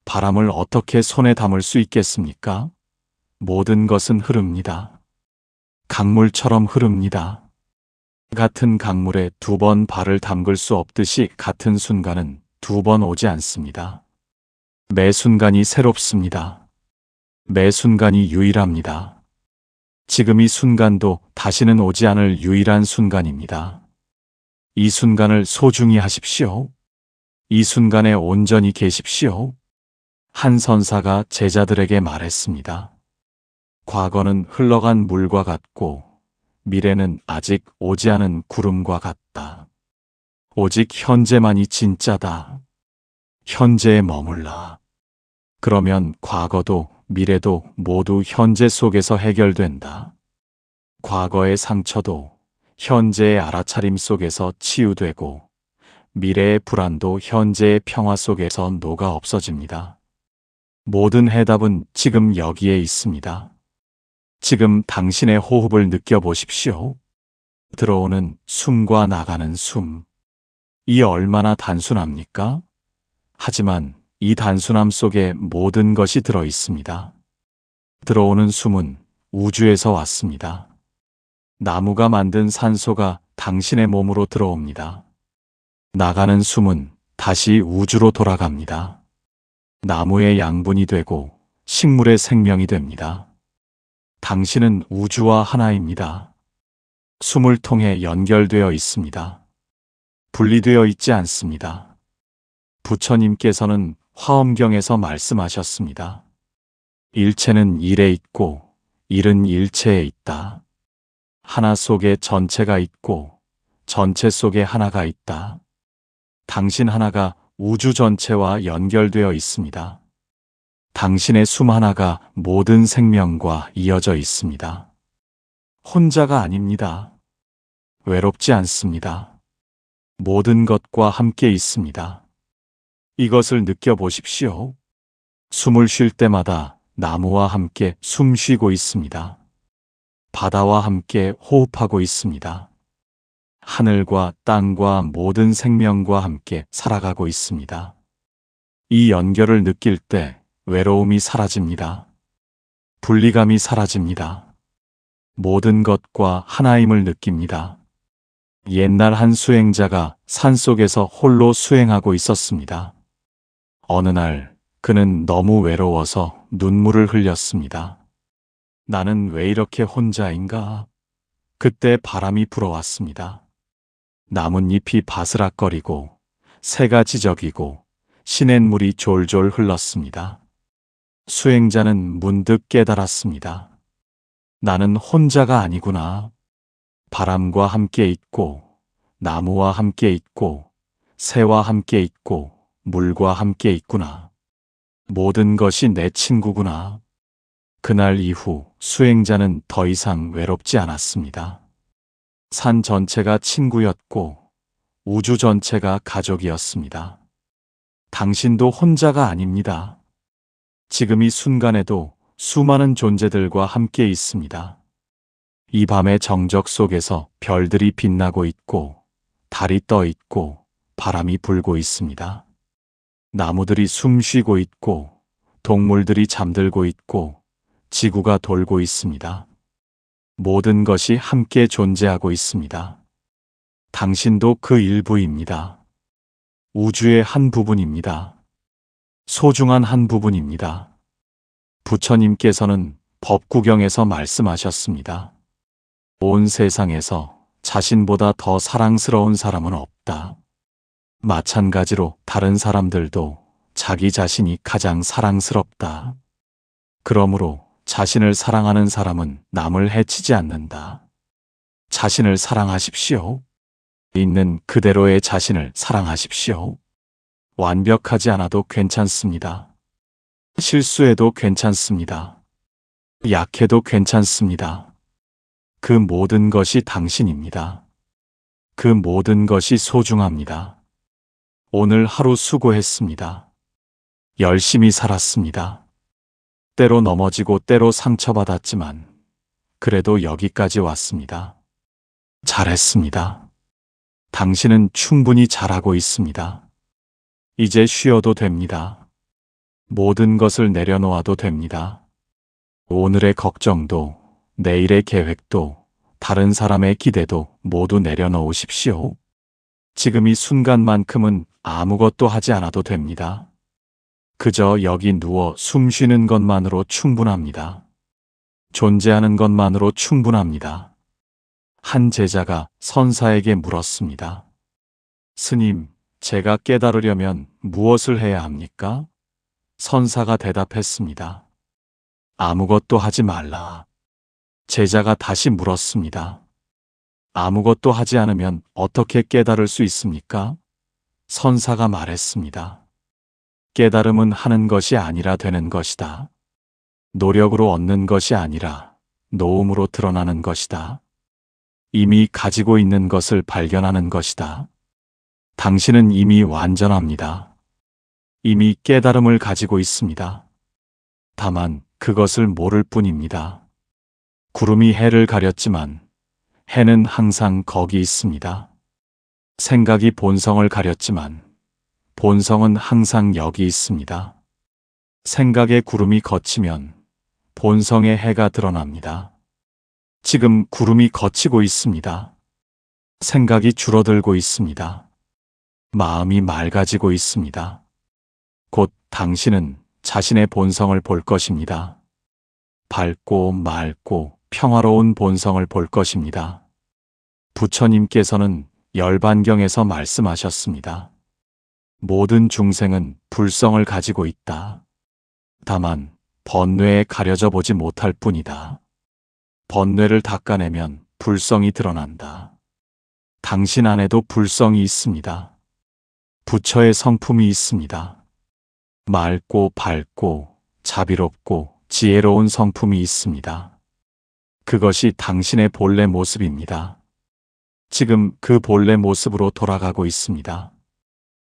바람을 어떻게 손에 담을 수 있겠습니까? 모든 것은 흐릅니다. 강물처럼 흐릅니다. 같은 강물에 두 번 발을 담글 수 없듯이 같은 순간은 두 번 오지 않습니다. 매 순간이 새롭습니다. 매 순간이 유일합니다. 지금 이 순간도 다시는 오지 않을 유일한 순간입니다. 이 순간을 소중히 하십시오. 이 순간에 온전히 계십시오. 한 선사가 제자들에게 말했습니다. 과거는 흘러간 물과 같고 미래는 아직 오지 않은 구름과 같다. 오직 현재만이 진짜다. 현재에 머물라. 그러면 과거도 미래도 모두 현재 속에서 해결된다. 과거의 상처도 현재의 알아차림 속에서 치유되고 미래의 불안도 현재의 평화 속에서 녹아 없어집니다. 모든 해답은 지금 여기에 있습니다. 지금 당신의 호흡을 느껴보십시오. 들어오는 숨과 나가는 숨. 이 얼마나 단순합니까? 하지만 이 단순함 속에 모든 것이 들어 있습니다. 들어오는 숨은 우주에서 왔습니다. 나무가 만든 산소가 당신의 몸으로 들어옵니다. 나가는 숨은 다시 우주로 돌아갑니다. 나무의 양분이 되고 식물의 생명이 됩니다. 당신은 우주와 하나입니다. 숨을 통해 연결되어 있습니다. 분리되어 있지 않습니다. 부처님께서는 화엄경에서 말씀하셨습니다. 일체는 일에 있고 일은 일체에 있다. 하나 속에 전체가 있고 전체 속에 하나가 있다. 당신 하나가 우주 전체와 연결되어 있습니다. 당신의 숨 하나가 모든 생명과 이어져 있습니다. 혼자가 아닙니다. 외롭지 않습니다. 모든 것과 함께 있습니다. 이것을 느껴보십시오. 숨을 쉴 때마다 나무와 함께 숨 쉬고 있습니다. 바다와 함께 호흡하고 있습니다. 하늘과 땅과 모든 생명과 함께 살아가고 있습니다. 이 연결을 느낄 때 외로움이 사라집니다. 분리감이 사라집니다. 모든 것과 하나임을 느낍니다. 옛날 한 수행자가 산속에서 홀로 수행하고 있었습니다. 어느 날 그는 너무 외로워서 눈물을 흘렸습니다. 나는 왜 이렇게 혼자인가? 그때 바람이 불어왔습니다. 나뭇잎이 바스락거리고 새가 지저귀고 시냇물이 졸졸 흘렀습니다. 수행자는 문득 깨달았습니다. 나는 혼자가 아니구나. 바람과 함께 있고, 나무와 함께 있고, 새와 함께 있고, 물과 함께 있구나. 모든 것이 내 친구구나. 그날 이후 수행자는 더 이상 외롭지 않았습니다. 산 전체가 친구였고, 우주 전체가 가족이었습니다. 당신도 혼자가 아닙니다. 지금 이 순간에도 수많은 존재들과 함께 있습니다. 이 밤의 정적 속에서 별들이 빛나고 있고, 달이 떠 있고, 바람이 불고 있습니다. 나무들이 숨 쉬고 있고, 동물들이 잠들고 있고, 지구가 돌고 있습니다. 모든 것이 함께 존재하고 있습니다. 당신도 그 일부입니다. 우주의 한 부분입니다. 소중한 한 부분입니다. 부처님께서는 법구경에서 말씀하셨습니다. 온 세상에서 자신보다 더 사랑스러운 사람은 없다. 마찬가지로 다른 사람들도 자기 자신이 가장 사랑스럽다. 그러므로 자신을 사랑하는 사람은 남을 해치지 않는다. 자신을 사랑하십시오. 있는 그대로의 자신을 사랑하십시오. 완벽하지 않아도 괜찮습니다. 실수해도 괜찮습니다. 약해도 괜찮습니다. 그 모든 것이 당신입니다. 그 모든 것이 소중합니다. 오늘 하루 수고했습니다. 열심히 살았습니다. 때로 넘어지고 때로 상처받았지만 그래도 여기까지 왔습니다. 잘했습니다. 당신은 충분히 잘하고 있습니다. 이제 쉬어도 됩니다. 모든 것을 내려놓아도 됩니다. 오늘의 걱정도, 내일의 계획도, 다른 사람의 기대도 모두 내려놓으십시오. 지금 이 순간만큼은 아무것도 하지 않아도 됩니다. 그저 여기 누워 숨 쉬는 것만으로 충분합니다. 존재하는 것만으로 충분합니다. 한 제자가 선사에게 물었습니다. 스님, 제가 깨달으려면 무엇을 해야 합니까? 선사가 대답했습니다. 아무것도 하지 말라. 제자가 다시 물었습니다. 아무것도 하지 않으면 어떻게 깨달을 수 있습니까? 선사가 말했습니다. 깨달음은 하는 것이 아니라 되는 것이다. 노력으로 얻는 것이 아니라 노음으로 드러나는 것이다. 이미 가지고 있는 것을 발견하는 것이다. 당신은 이미 완전합니다. 이미 깨달음을 가지고 있습니다. 다만 그것을 모를 뿐입니다. 구름이 해를 가렸지만 해는 항상 거기 있습니다. 생각이 본성을 가렸지만 본성은 항상 여기 있습니다. 생각의 구름이 걷히면 본성의 해가 드러납니다. 지금 구름이 걷히고 있습니다. 생각이 줄어들고 있습니다. 마음이 맑아지고 있습니다. 곧 당신은 자신의 본성을 볼 것입니다. 밝고 맑고 평화로운 본성을 볼 것입니다. 부처님께서는 열반경에서 말씀하셨습니다. 모든 중생은 불성을 가지고 있다. 다만 번뇌에 가려져 보지 못할 뿐이다. 번뇌를 닦아내면 불성이 드러난다. 당신 안에도 불성이 있습니다. 부처의 성품이 있습니다. 맑고 밝고 자비롭고 지혜로운 성품이 있습니다. 그것이 당신의 본래 모습입니다. 지금 그 본래 모습으로 돌아가고 있습니다.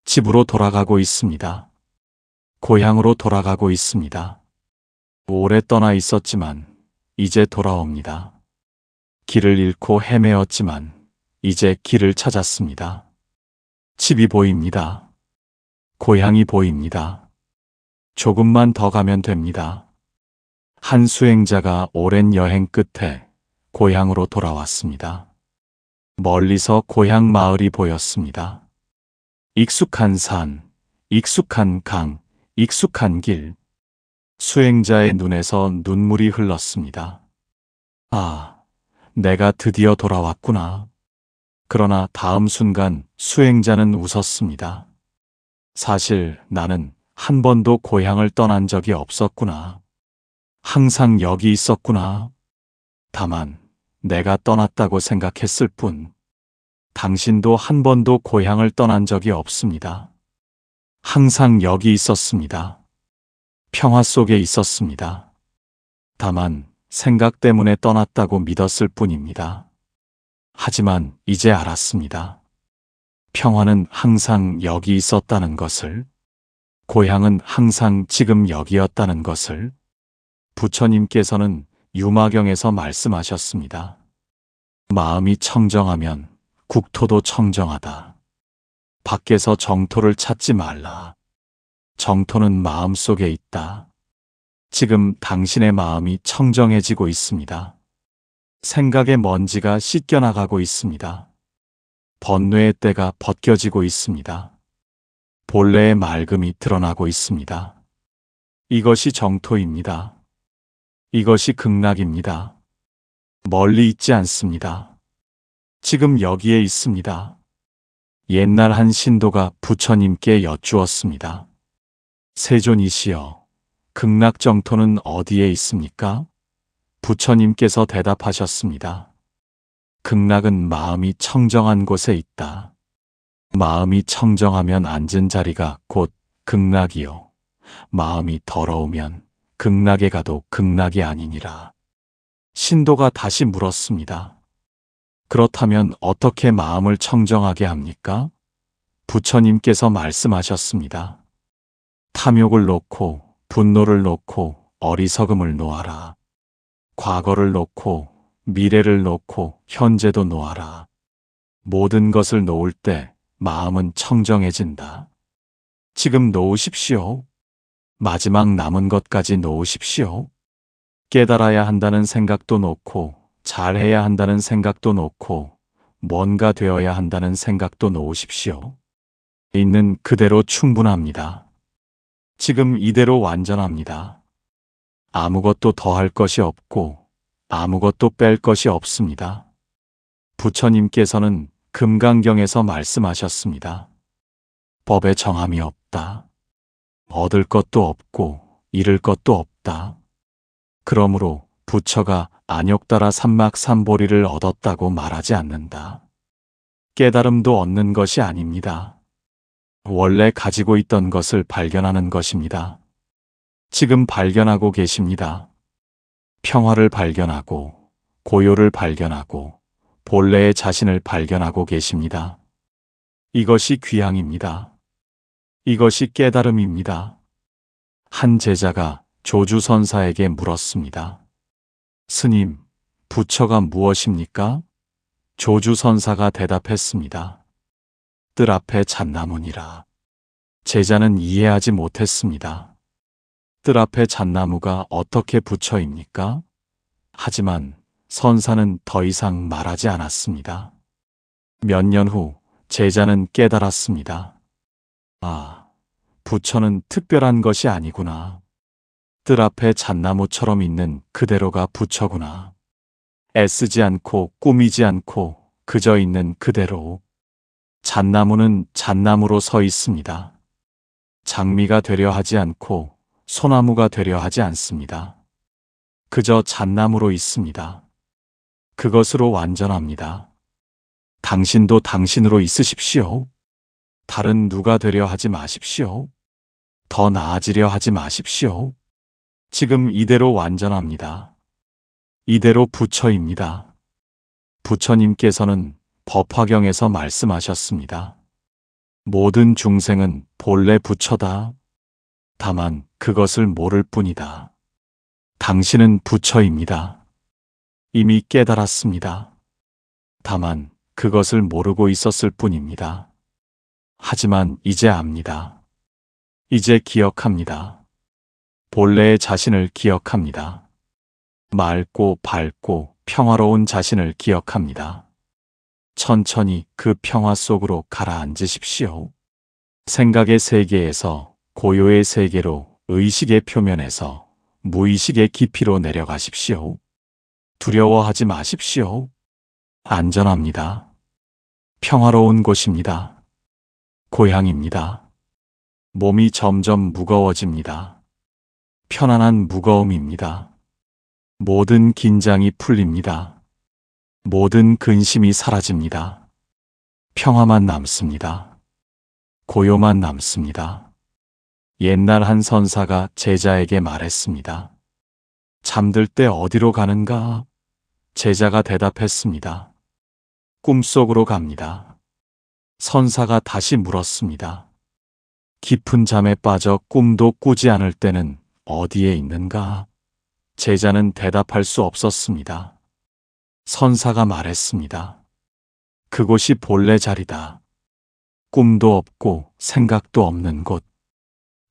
집으로 돌아가고 있습니다. 고향으로 돌아가고 있습니다. 오래 떠나 있었지만 이제 돌아옵니다. 길을 잃고 헤매었지만 이제 길을 찾았습니다. 집이 보입니다. 고향이 보입니다. 조금만 더 가면 됩니다. 한 수행자가 오랜 여행 끝에 고향으로 돌아왔습니다. 멀리서 고향 마을이 보였습니다. 익숙한 산, 익숙한 강, 익숙한 길. 수행자의 눈에서 눈물이 흘렀습니다. 아, 내가 드디어 돌아왔구나. 그러나 다음 순간 수행자는 웃었습니다. 사실 나는 한 번도 고향을 떠난 적이 없었구나. 항상 여기 있었구나. 다만 내가 떠났다고 생각했을 뿐. 당신도 한 번도 고향을 떠난 적이 없습니다. 항상 여기 있었습니다. 평화 속에 있었습니다. 다만 생각 때문에 떠났다고 믿었을 뿐입니다. 하지만 이제 알았습니다. 평화는 항상 여기 있었다는 것을, 고향은 항상 지금 여기였다는 것을. 부처님께서는 유마경에서 말씀하셨습니다. 마음이 청정하면 국토도 청정하다. 밖에서 정토를 찾지 말라. 정토는 마음 속에 있다. 지금 당신의 마음이 청정해지고 있습니다. 생각의 먼지가 씻겨나가고 있습니다. 번뇌의 때가 벗겨지고 있습니다. 본래의 맑음이 드러나고 있습니다. 이것이 정토입니다. 이것이 극락입니다. 멀리 있지 않습니다. 지금 여기에 있습니다. 옛날 한 신도가 부처님께 여쭈었습니다. 세존이시여, 극락 정토는 어디에 있습니까? 부처님께서 대답하셨습니다. 극락은 마음이 청정한 곳에 있다. 마음이 청정하면 앉은 자리가 곧 극락이요. 마음이 더러우면 극락에 가도 극락이 아니니라. 신도가 다시 물었습니다. 그렇다면 어떻게 마음을 청정하게 합니까? 부처님께서 말씀하셨습니다. 탐욕을 놓고 분노를 놓고 어리석음을 놓아라. 과거를 놓고 미래를 놓고 현재도 놓아라. 모든 것을 놓을 때 마음은 청정해진다. 지금 놓으십시오. 마지막 남은 것까지 놓으십시오. 깨달아야 한다는 생각도 놓고, 잘해야 한다는 생각도 놓고, 뭔가 되어야 한다는 생각도 놓으십시오. 있는 그대로 충분합니다. 지금 이대로 완전합니다. 아무것도 더할 것이 없고 아무것도 뺄 것이 없습니다. 부처님께서는 금강경에서 말씀하셨습니다. 법에 정함이 없다. 얻을 것도 없고 잃을 것도 없다. 그러므로 부처가 안욕따라 삼막삼보리를 얻었다고 말하지 않는다. 깨달음도 얻는 것이 아닙니다. 원래 가지고 있던 것을 발견하는 것입니다. 지금 발견하고 계십니다. 평화를 발견하고 고요를 발견하고 본래의 자신을 발견하고 계십니다. 이것이 귀향입니다. 이것이 깨달음입니다. 한 제자가 조주선사에게 물었습니다. 스님, 부처가 무엇입니까? 조주선사가 대답했습니다. 뜰 앞에 잣나무니라. 제자는 이해하지 못했습니다. 뜰 앞에 잣나무가 어떻게 부처입니까? 하지만 선사는 더 이상 말하지 않았습니다. 몇 년 후 제자는 깨달았습니다. 아, 부처는 특별한 것이 아니구나. 뜰 앞에 잣나무처럼 있는 그대로가 부처구나. 애쓰지 않고 꾸미지 않고 그저 있는 그대로. 잣나무는 잣나무로 서 있습니다. 장미가 되려 하지 않고 소나무가 되려 하지 않습니다. 그저 잣나무로 있습니다. 그것으로 완전합니다. 당신도 당신으로 있으십시오. 다른 누가 되려 하지 마십시오. 더 나아지려 하지 마십시오. 지금 이대로 완전합니다. 이대로 부처입니다. 부처님께서는 법화경에서 말씀하셨습니다. 모든 중생은 본래 부처다. 다만 그것을 모를 뿐이다. 당신은 부처입니다. 이미 깨달았습니다. 다만 그것을 모르고 있었을 뿐입니다. 하지만 이제 압니다. 이제 기억합니다. 본래의 자신을 기억합니다. 맑고 밝고 평화로운 자신을 기억합니다. 천천히 그 평화 속으로 가라앉으십시오. 생각의 세계에서 고요의 세계로, 의식의 표면에서 무의식의 깊이로 내려가십시오. 두려워하지 마십시오. 안전합니다. 평화로운 곳입니다. 고향입니다. 몸이 점점 무거워집니다. 편안한 무거움입니다. 모든 긴장이 풀립니다. 모든 근심이 사라집니다. 평화만 남습니다. 고요만 남습니다. 옛날 한 선사가 제자에게 말했습니다. 잠들 때 어디로 가는가? 제자가 대답했습니다. 꿈속으로 갑니다. 선사가 다시 물었습니다. 깊은 잠에 빠져 꿈도 꾸지 않을 때는 어디에 있는가? 제자는 대답할 수 없었습니다. 선사가 말했습니다. 그곳이 본래 자리다. 꿈도 없고 생각도 없는 곳.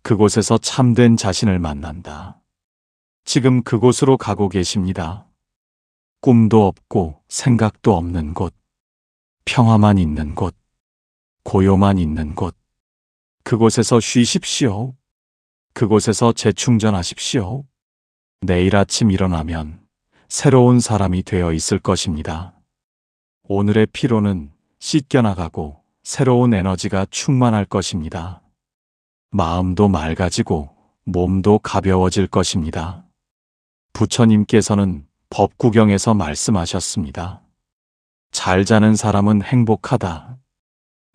그곳에서 참된 자신을 만난다. 지금 그곳으로 가고 계십니다. 꿈도 없고 생각도 없는 곳. 평화만 있는 곳. 고요만 있는 곳. 그곳에서 쉬십시오. 그곳에서 재충전하십시오. 내일 아침 일어나면 새로운 사람이 되어 있을 것입니다. 오늘의 피로는 씻겨나가고 새로운 에너지가 충만할 것입니다. 마음도 맑아지고 몸도 가벼워질 것입니다. 부처님께서는 법구경에서 말씀하셨습니다. 잘 자는 사람은 행복하다.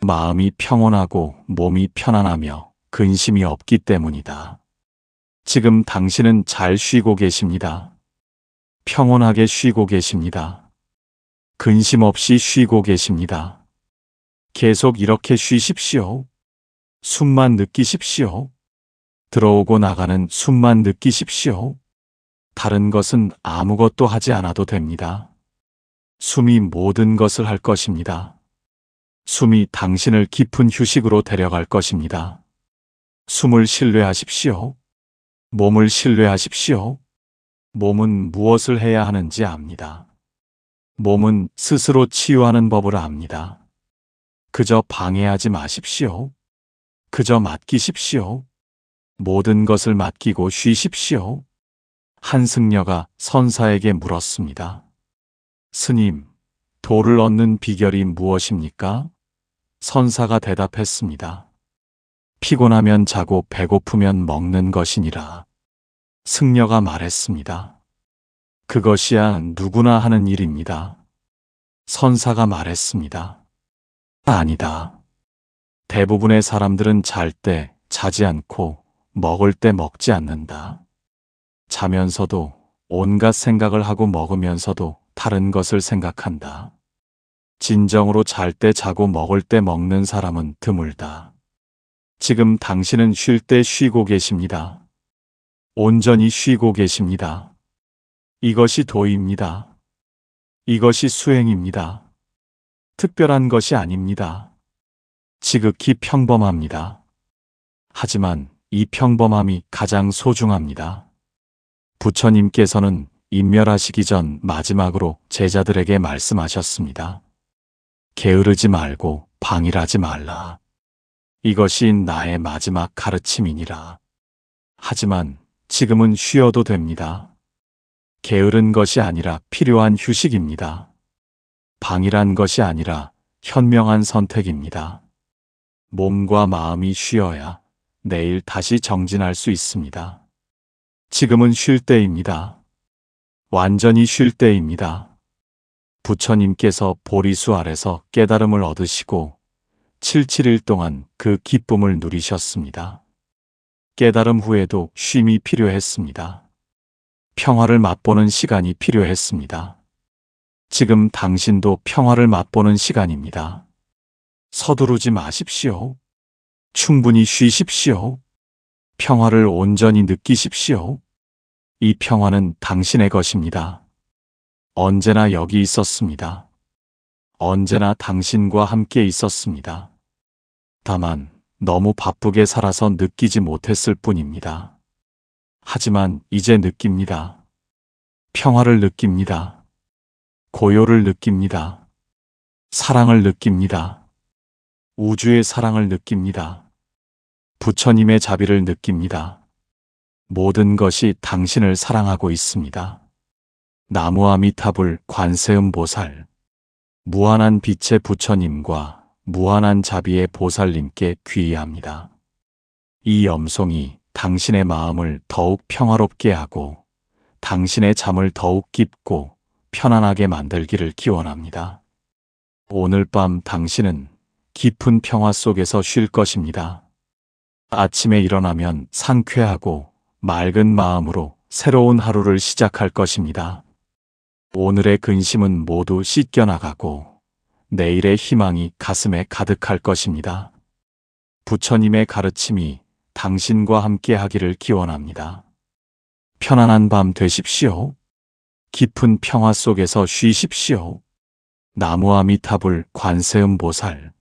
마음이 평온하고 몸이 편안하며 근심이 없기 때문이다. 지금 당신은 잘 쉬고 계십니다. 평온하게 쉬고 계십니다. 근심 없이 쉬고 계십니다. 계속 이렇게 쉬십시오. 숨만 느끼십시오. 들어오고 나가는 숨만 느끼십시오. 다른 것은 아무것도 하지 않아도 됩니다. 숨이 모든 것을 할 것입니다. 숨이 당신을 깊은 휴식으로 데려갈 것입니다. 숨을 신뢰하십시오. 몸을 신뢰하십시오. 몸은 무엇을 해야 하는지 압니다. 몸은 스스로 치유하는 법을 압니다. 그저 방해하지 마십시오. 그저 맡기십시오. 모든 것을 맡기고 쉬십시오. 한승려가 선사에게 물었습니다. 스님, 도를 얻는 비결이 무엇입니까? 선사가 대답했습니다. 피곤하면 자고 배고프면 먹는 것이니라. 승려가 말했습니다. 그것이야 누구나 하는 일입니다. 선사가 말했습니다. 아니다. 대부분의 사람들은 잘 때 자지 않고 먹을 때 먹지 않는다. 자면서도 온갖 생각을 하고 먹으면서도 다른 것을 생각한다. 진정으로 잘 때 자고 먹을 때 먹는 사람은 드물다. 지금 당신은 쉴 때 쉬고 계십니다. 온전히 쉬고 계십니다. 이것이 도입니다. 이것이 수행입니다. 특별한 것이 아닙니다. 지극히 평범합니다. 하지만 이 평범함이 가장 소중합니다. 부처님께서는 인멸하시기 전 마지막으로 제자들에게 말씀하셨습니다. 게으르지 말고 방일하지 말라. 이것이 나의 마지막 가르침이니라. 하지만 지금은 쉬어도 됩니다. 게으른 것이 아니라 필요한 휴식입니다. 방일한 것이 아니라 현명한 선택입니다. 몸과 마음이 쉬어야 내일 다시 정진할 수 있습니다. 지금은 쉴 때입니다. 완전히 쉴 때입니다. 부처님께서 보리수 아래서 깨달음을 얻으시고 771 동안 그 기쁨을 누리셨습니다. 깨달음 후에도 쉼이 필요했습니다. 평화를 맛보는 시간이 필요했습니다. 지금 당신도 평화를 맛보는 시간입니다. 서두르지 마십시오. 충분히 쉬십시오. 평화를 온전히 느끼십시오. 이 평화는 당신의 것입니다. 언제나 여기 있었습니다. 언제나 당신과 함께 있었습니다. 다만 너무 바쁘게 살아서 느끼지 못했을 뿐입니다. 하지만 이제 느낍니다. 평화를 느낍니다. 고요를 느낍니다. 사랑을 느낍니다. 우주의 사랑을 느낍니다. 부처님의 자비를 느낍니다. 모든 것이 당신을 사랑하고 있습니다. 나무아미타불 관세음보살, 무한한 빛의 부처님과 무한한 자비의 보살님께 귀의합니다. 이 염송이 당신의 마음을 더욱 평화롭게 하고 당신의 잠을 더욱 깊고 편안하게 만들기를 기원합니다. 오늘 밤 당신은 깊은 평화 속에서 쉴 것입니다. 아침에 일어나면 상쾌하고 맑은 마음으로 새로운 하루를 시작할 것입니다. 오늘의 근심은 모두 씻겨나가고 내일의 희망이 가슴에 가득할 것입니다. 부처님의 가르침이 당신과 함께 하기를 기원합니다. 편안한 밤 되십시오. 깊은 평화 속에서 쉬십시오. 나무아미타불 관세음보살,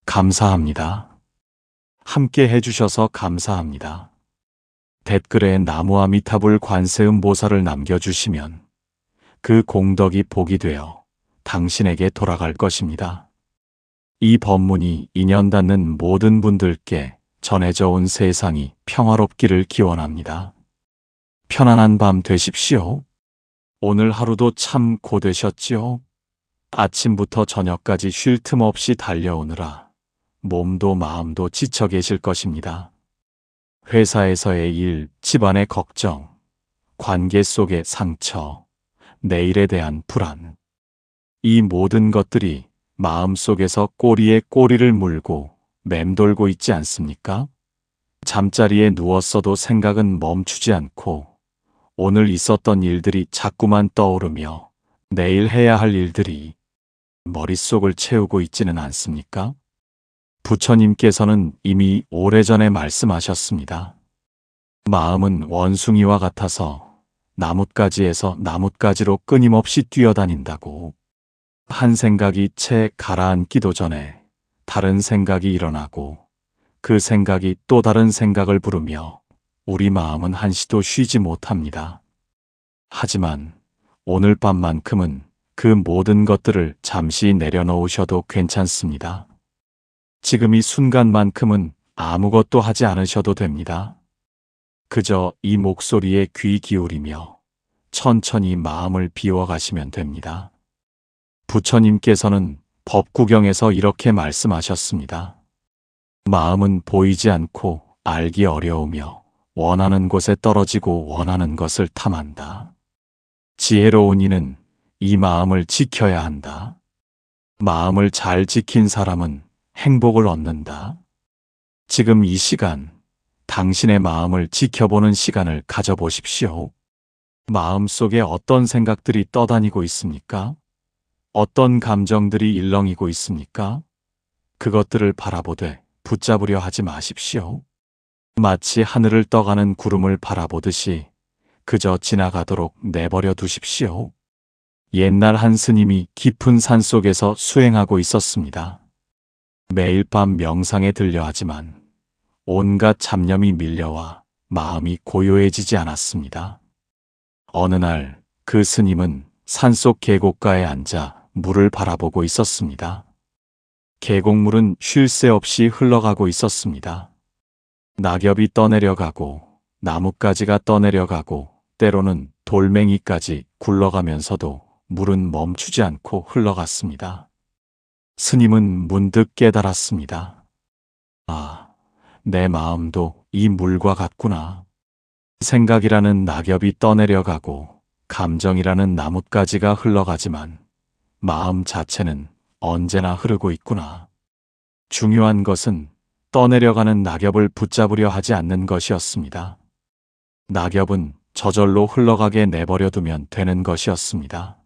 감사합니다. 함께 해주셔서 감사합니다. 댓글에 나무아미타불 관세음보살을 남겨주시면 그 공덕이 복이 되어 당신에게 돌아갈 것입니다. 이 법문이 인연 닿는 모든 분들께 전해져 온 세상이 평화롭기를 기원합니다. 편안한 밤 되십시오. 오늘 하루도 참 고되셨지요? 아침부터 저녁까지 쉴 틈 없이 달려오느라 몸도 마음도 지쳐 계실 것입니다. 회사에서의 일, 집안의 걱정, 관계 속의 상처, 내일에 대한 불안, 이 모든 것들이 마음속에서 꼬리에 꼬리를 물고 맴돌고 있지 않습니까? 잠자리에 누웠어도 생각은 멈추지 않고 오늘 있었던 일들이 자꾸만 떠오르며 내일 해야 할 일들이 머릿속을 채우고 있지는 않습니까? 부처님께서는 이미 오래전에 말씀하셨습니다. 마음은 원숭이와 같아서 나뭇가지에서 나뭇가지로 끊임없이 뛰어다닌다고. 한 생각이 채 가라앉기도 전에 다른 생각이 일어나고 그 생각이 또 다른 생각을 부르며 우리 마음은 한시도 쉬지 못합니다. 하지만 오늘 밤만큼은 그 모든 것들을 잠시 내려놓으셔도 괜찮습니다. 지금 이 순간만큼은 아무것도 하지 않으셔도 됩니다. 그저 이 목소리에 귀 기울이며 천천히 마음을 비워가시면 됩니다. 부처님께서는 법구경에서 이렇게 말씀하셨습니다. 마음은 보이지 않고 알기 어려우며 원하는 곳에 떨어지고 원하는 것을 탐한다. 지혜로운 이는 이 마음을 지켜야 한다. 마음을 잘 지킨 사람은 행복을 얻는다. 지금 이 시간, 당신의 마음을 지켜보는 시간을 가져보십시오. 마음속에 어떤 생각들이 떠다니고 있습니까? 어떤 감정들이 일렁이고 있습니까? 그것들을 바라보되 붙잡으려 하지 마십시오. 마치 하늘을 떠가는 구름을 바라보듯이 그저 지나가도록 내버려 두십시오. 옛날 한 스님이 깊은 산 속에서 수행하고 있었습니다. 매일 밤 명상에 들려 하지만 온갖 잡념이 밀려와 마음이 고요해지지 않았습니다. 어느 날 그 스님은 산속 계곡가에 앉아 물을 바라보고 있었습니다. 계곡물은 쉴 새 없이 흘러가고 있었습니다. 낙엽이 떠내려가고 나뭇가지가 떠내려가고 때로는 돌멩이까지 굴러가면서도 물은 멈추지 않고 흘러갔습니다. 스님은 문득 깨달았습니다. 아, 내 마음도 이 물과 같구나. 생각이라는 낙엽이 떠내려가고 감정이라는 나뭇가지가 흘러가지만 마음 자체는 언제나 흐르고 있구나. 중요한 것은 떠내려가는 낙엽을 붙잡으려 하지 않는 것이었습니다. 낙엽은 저절로 흘러가게 내버려 두면 되는 것이었습니다.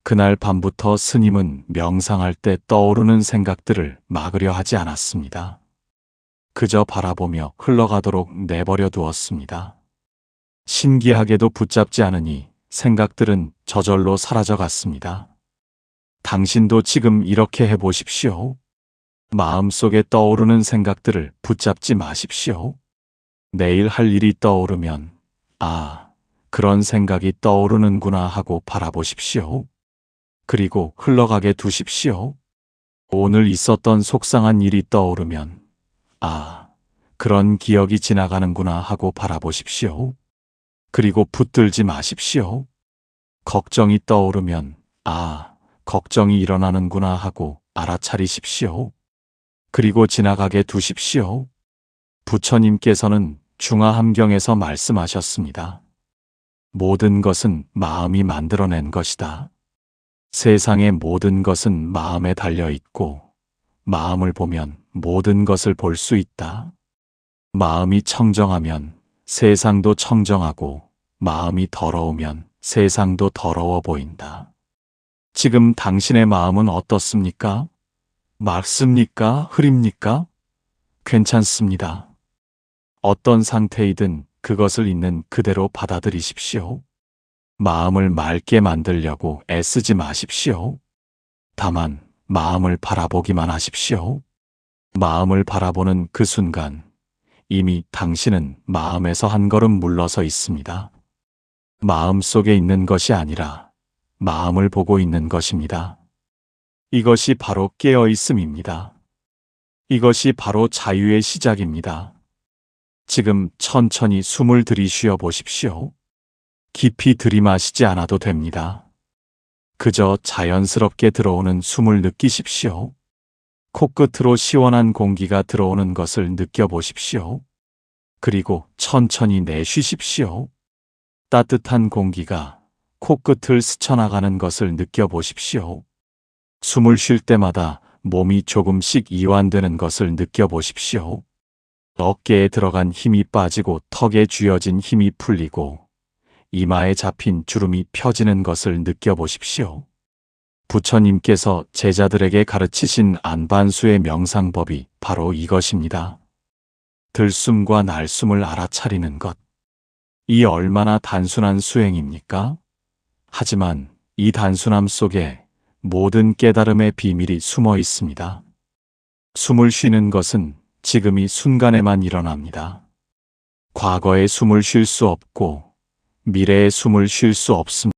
그날 밤부터 스님은 명상할 때 떠오르는 생각들을 막으려 하지 않았습니다. 그저 바라보며 흘러가도록 내버려 두었습니다. 신기하게도 붙잡지 않으니 생각들은 저절로 사라져 갔습니다. 당신도 지금 이렇게 해보십시오. 마음속에 떠오르는 생각들을 붙잡지 마십시오. 내일 할 일이 떠오르면 아, 그런 생각이 떠오르는구나 하고 바라보십시오. 그리고 흘러가게 두십시오. 오늘 있었던 속상한 일이 떠오르면, 아, 그런 기억이 지나가는구나 하고 바라보십시오. 그리고 붙들지 마십시오. 걱정이 떠오르면, 아, 걱정이 일어나는구나 하고 알아차리십시오. 그리고 지나가게 두십시오. 부처님께서는 중화함경에서 말씀하셨습니다. 모든 것은 마음이 만들어낸 것이다. 세상의 모든 것은 마음에 달려 있고, 마음을 보면 모든 것을 볼 수 있다. 마음이 청정하면 세상도 청정하고, 마음이 더러우면 세상도 더러워 보인다. 지금 당신의 마음은 어떻습니까? 맑습니까? 흐립니까? 괜찮습니다. 어떤 상태이든 그것을 있는 그대로 받아들이십시오. 마음을 맑게 만들려고 애쓰지 마십시오. 다만 마음을 바라보기만 하십시오. 마음을 바라보는 그 순간 이미 당신은 마음에서 한 걸음 물러서 있습니다. 마음 속에 있는 것이 아니라 마음을 보고 있는 것입니다. 이것이 바로 깨어 있음입니다. 이것이 바로 자유의 시작입니다. 지금 천천히 숨을 들이쉬어 보십시오. 깊이 들이마시지 않아도 됩니다. 그저 자연스럽게 들어오는 숨을 느끼십시오. 코끝으로 시원한 공기가 들어오는 것을 느껴보십시오. 그리고 천천히 내쉬십시오. 따뜻한 공기가 코끝을 스쳐나가는 것을 느껴보십시오. 숨을 쉴 때마다 몸이 조금씩 이완되는 것을 느껴보십시오. 어깨에 들어간 힘이 빠지고 턱에 쥐어진 힘이 풀리고 이마에 잡힌 주름이 펴지는 것을 느껴보십시오. 부처님께서 제자들에게 가르치신 안반수의 명상법이 바로 이것입니다. 들숨과 날숨을 알아차리는 것. 이 얼마나 단순한 수행입니까? 하지만 이 단순함 속에 모든 깨달음의 비밀이 숨어 있습니다. 숨을 쉬는 것은 지금 이 순간에만 일어납니다. 과거에 숨을 쉴 수 없고 미래에 숨을 쉴 수 없습니다.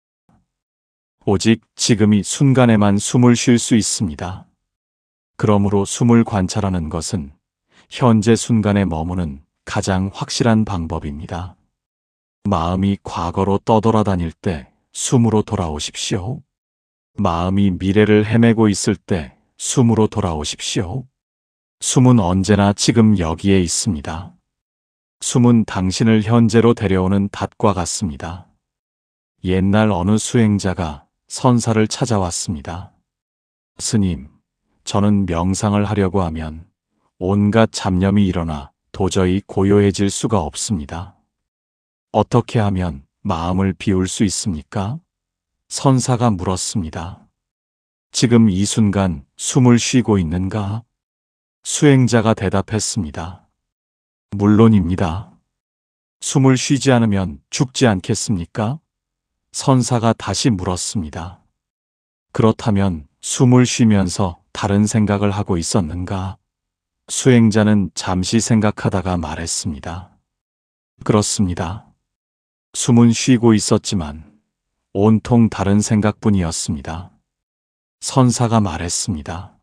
오직 지금 이 순간에만 숨을 쉴 수 있습니다. 그러므로 숨을 관찰하는 것은 현재 순간에 머무는 가장 확실한 방법입니다. 마음이 과거로 떠돌아다닐 때 숨으로 돌아오십시오. 마음이 미래를 헤매고 있을 때 숨으로 돌아오십시오. 숨은 언제나 지금 여기에 있습니다. 숨은 당신을 현재로 데려오는 닷과 같습니다. 옛날 어느 수행자가 선사를 찾아왔습니다. 스님, 저는 명상을 하려고 하면 온갖 잡념이 일어나 도저히 고요해질 수가 없습니다. 어떻게 하면 마음을 비울 수 있습니까? 선사가 물었습니다. 지금 이 순간 숨을 쉬고 있는가? 수행자가 대답했습니다. 물론입니다. 숨을 쉬지 않으면 죽지 않겠습니까? 선사가 다시 물었습니다. 그렇다면 숨을 쉬면서 다른 생각을 하고 있었는가? 수행자는 잠시 생각하다가 말했습니다. 그렇습니다. 숨은 쉬고 있었지만 온통 다른 생각뿐이었습니다. 선사가 말했습니다.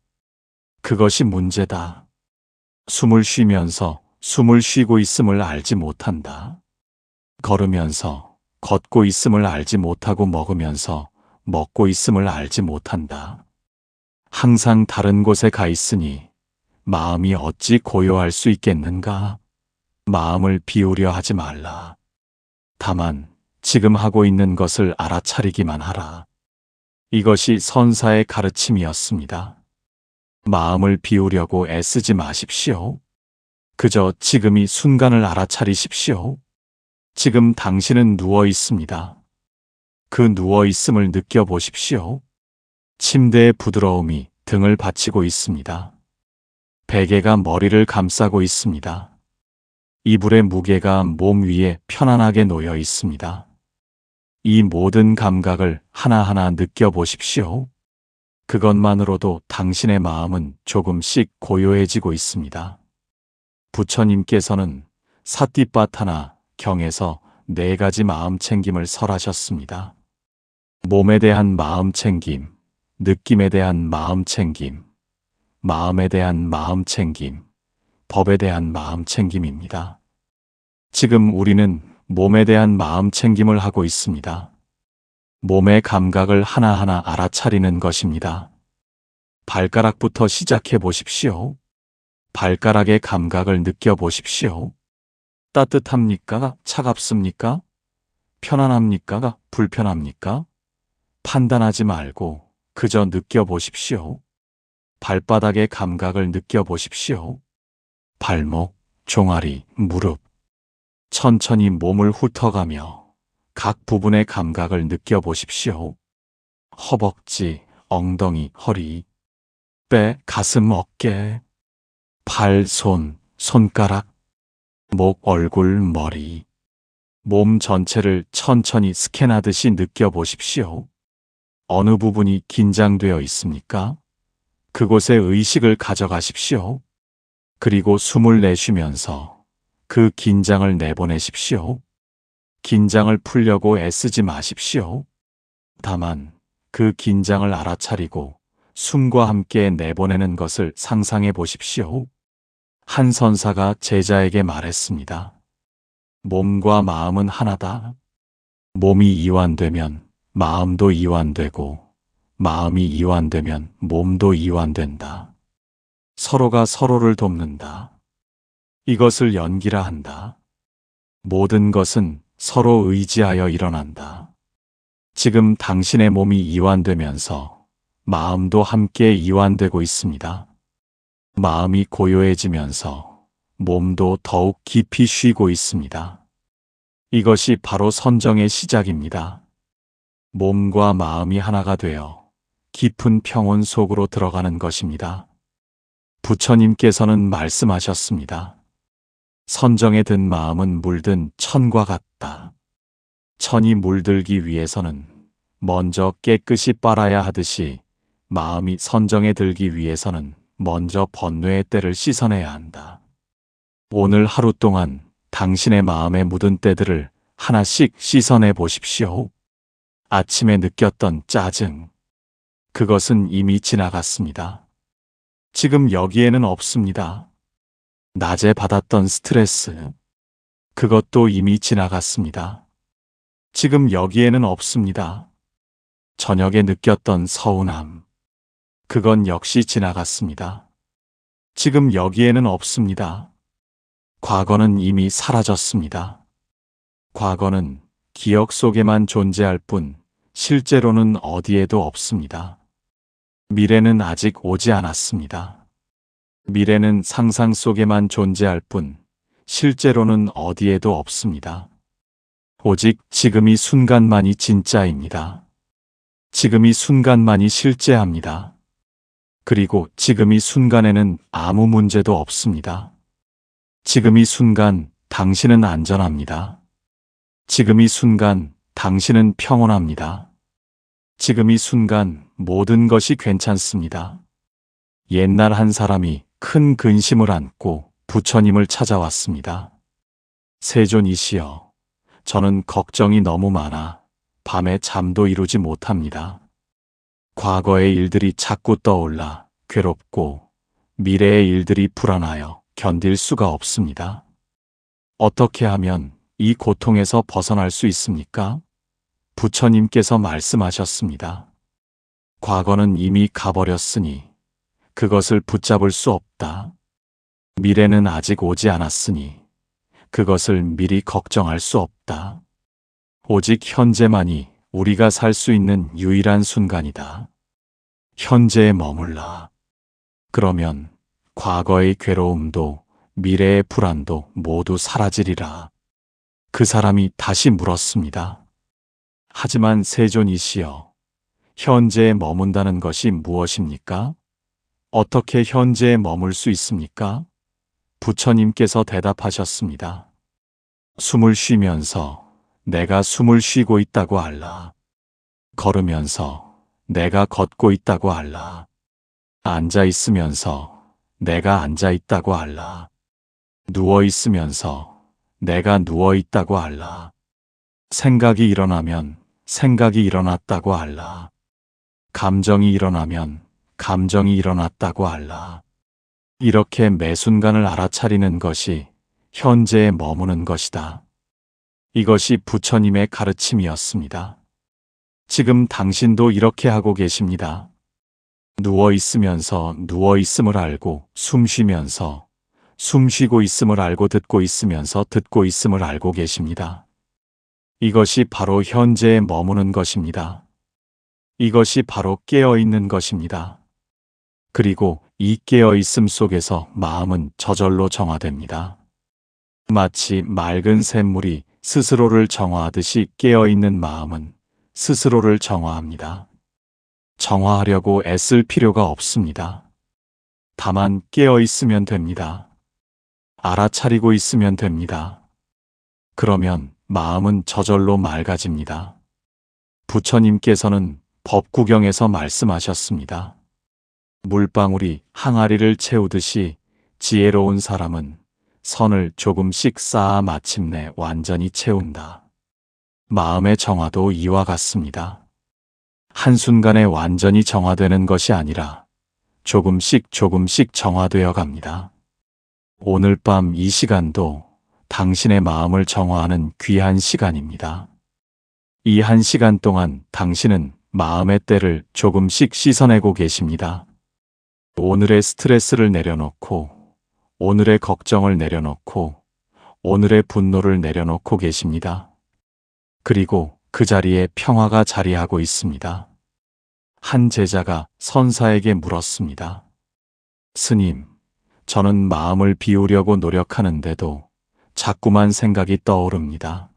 그것이 문제다. 숨을 쉬면서 숨을 쉬고 있음을 알지 못한다. 걸으면서 걷고 있음을 알지 못하고 먹으면서 먹고 있음을 알지 못한다. 항상 다른 곳에 가 있으니 마음이 어찌 고요할 수 있겠는가? 마음을 비우려 하지 말라. 다만 지금 하고 있는 것을 알아차리기만 하라. 이것이 선사의 가르침이었습니다. 마음을 비우려고 애쓰지 마십시오. 그저 지금 이 순간을 알아차리십시오. 지금 당신은 누워 있습니다. 그 누워 있음을 느껴보십시오. 침대의 부드러움이 등을 받치고 있습니다. 베개가 머리를 감싸고 있습니다. 이불의 무게가 몸 위에 편안하게 놓여 있습니다. 이 모든 감각을 하나하나 느껴보십시오. 그것만으로도 당신의 마음은 조금씩 고요해지고 있습니다. 부처님께서는 사띠빠타나 경에서 4가지 마음 챙김을 설하셨습니다. 몸에 대한 마음 챙김, 느낌에 대한 마음 챙김, 마음에 대한 마음 챙김, 법에 대한 마음 챙김입니다. 지금 우리는 몸에 대한 마음 챙김을 하고 있습니다. 몸의 감각을 하나하나 알아차리는 것입니다. 발가락부터 시작해 보십시오. 발가락의 감각을 느껴보십시오. 따뜻합니까? 차갑습니까? 편안합니까? 불편합니까? 판단하지 말고 그저 느껴보십시오. 발바닥의 감각을 느껴보십시오. 발목, 종아리, 무릎. 천천히 몸을 훑어가며 각 부분의 감각을 느껴보십시오. 허벅지, 엉덩이, 허리, 배, 가슴, 어깨, 팔, 손, 손가락, 목, 얼굴, 머리. 몸 전체를 천천히 스캔하듯이 느껴보십시오. 어느 부분이 긴장되어 있습니까? 그곳에 의식을 가져가십시오. 그리고 숨을 내쉬면서 그 긴장을 내보내십시오. 긴장을 풀려고 애쓰지 마십시오. 다만 그 긴장을 알아차리고 숨과 함께 내보내는 것을 상상해 보십시오. 한 선사가 제자에게 말했습니다. 몸과 마음은 하나다. 몸이 이완되면 마음도 이완되고 마음이 이완되면 몸도 이완된다. 서로가 서로를 돕는다. 이것을 연기라 한다. 모든 것은 서로 의지하여 일어난다. 지금 당신의 몸이 이완되면서 마음도 함께 이완되고 있습니다. 마음이 고요해지면서 몸도 더욱 깊이 쉬고 있습니다. 이것이 바로 선정의 시작입니다. 몸과 마음이 하나가 되어 깊은 평온 속으로 들어가는 것입니다. 부처님께서는 말씀하셨습니다. 선정에 든 마음은 물든 천과 같다. 천이 물들기 위해서는 먼저 깨끗이 빨아야 하듯이 마음이 선정에 들기 위해서는 먼저 번뇌의 때를 씻어내야 한다. 오늘 하루 동안 당신의 마음에 묻은 때들을 하나씩 씻어내 보십시오. 아침에 느꼈던 짜증, 그것은 이미 지나갔습니다. 지금 여기에는 없습니다. 낮에 받았던 스트레스, 그것도 이미 지나갔습니다. 지금 여기에는 없습니다. 저녁에 느꼈던 서운함, 그건 역시 지나갔습니다. 지금 여기에는 없습니다. 과거는 이미 사라졌습니다. 과거는 기억 속에만 존재할 뿐 실제로는 어디에도 없습니다. 미래는 아직 오지 않았습니다. 미래는 상상 속에만 존재할 뿐 실제로는 어디에도 없습니다. 오직 지금 이 순간만이 진짜입니다. 지금 이 순간만이 실제합니다. 그리고 지금 이 순간에는 아무 문제도 없습니다. 지금 이 순간 당신은 안전합니다. 지금 이 순간 당신은 평온합니다. 지금 이 순간 모든 것이 괜찮습니다. 옛날 한 사람이 큰 근심을 안고 부처님을 찾아왔습니다. 세존이시여, 저는 걱정이 너무 많아 밤에 잠도 이루지 못합니다. 과거의 일들이 자꾸 떠올라 괴롭고 미래의 일들이 불안하여 견딜 수가 없습니다. 어떻게 하면 이 고통에서 벗어날 수 있습니까? 부처님께서 말씀하셨습니다. 과거는 이미 가버렸으니 그것을 붙잡을 수 없다. 미래는 아직 오지 않았으니 그것을 미리 걱정할 수 없다. 오직 현재만이 우리가 살 수 있는 유일한 순간이다. 현재에 머물라. 그러면 과거의 괴로움도 미래의 불안도 모두 사라지리라. 그 사람이 다시 물었습니다. 하지만 세존이시여, 현재에 머문다는 것이 무엇입니까? 어떻게 현재에 머물 수 있습니까? 부처님께서 대답하셨습니다. 숨을 쉬면서 내가 숨을 쉬고 있다고 알라. 걸으면서 내가 걷고 있다고 알라. 앉아 있으면서 내가 앉아 있다고 알라. 누워 있으면서 내가 누워 있다고 알라. 생각이 일어나면 생각이 일어났다고 알라. 감정이 일어나면 감정이 일어났다고 알라. 이렇게 매 순간을 알아차리는 것이 현재에 머무는 것이다. 이것이 부처님의 가르침이었습니다. 지금 당신도 이렇게 하고 계십니다. 누워 있으면서 누워 있음을 알고, 숨 쉬면서 숨 쉬고 있음을 알고, 듣고 있으면서 듣고 있음을 알고 계십니다. 이것이 바로 현재에 머무는 것입니다. 이것이 바로 깨어 있는 것입니다. 그리고 이 깨어 있음 속에서 마음은 저절로 정화됩니다. 마치 맑은 샘물이 스스로를 정화하듯이 깨어 있는 마음은 스스로를 정화합니다. 정화하려고 애쓸 필요가 없습니다. 다만 깨어 있으면 됩니다. 알아차리고 있으면 됩니다. 그러면 마음은 저절로 맑아집니다. 부처님께서는 법구경에서 말씀하셨습니다. 물방울이 항아리를 채우듯이 지혜로운 사람은 선을 조금씩 쌓아 마침내 완전히 채운다. 마음의 정화도 이와 같습니다. 한순간에 완전히 정화되는 것이 아니라 조금씩 조금씩 정화되어 갑니다. 오늘 밤 이 시간도 당신의 마음을 정화하는 귀한 시간입니다. 이 한 시간 동안 당신은 마음의 때를 조금씩 씻어내고 계십니다. 오늘의 스트레스를 내려놓고, 오늘의 걱정을 내려놓고, 오늘의 분노를 내려놓고 계십니다. 그리고 그 자리에 평화가 자리하고 있습니다. 한 제자가 선사에게 물었습니다. 스님, 저는 마음을 비우려고 노력하는데도 자꾸만 생각이 떠오릅니다.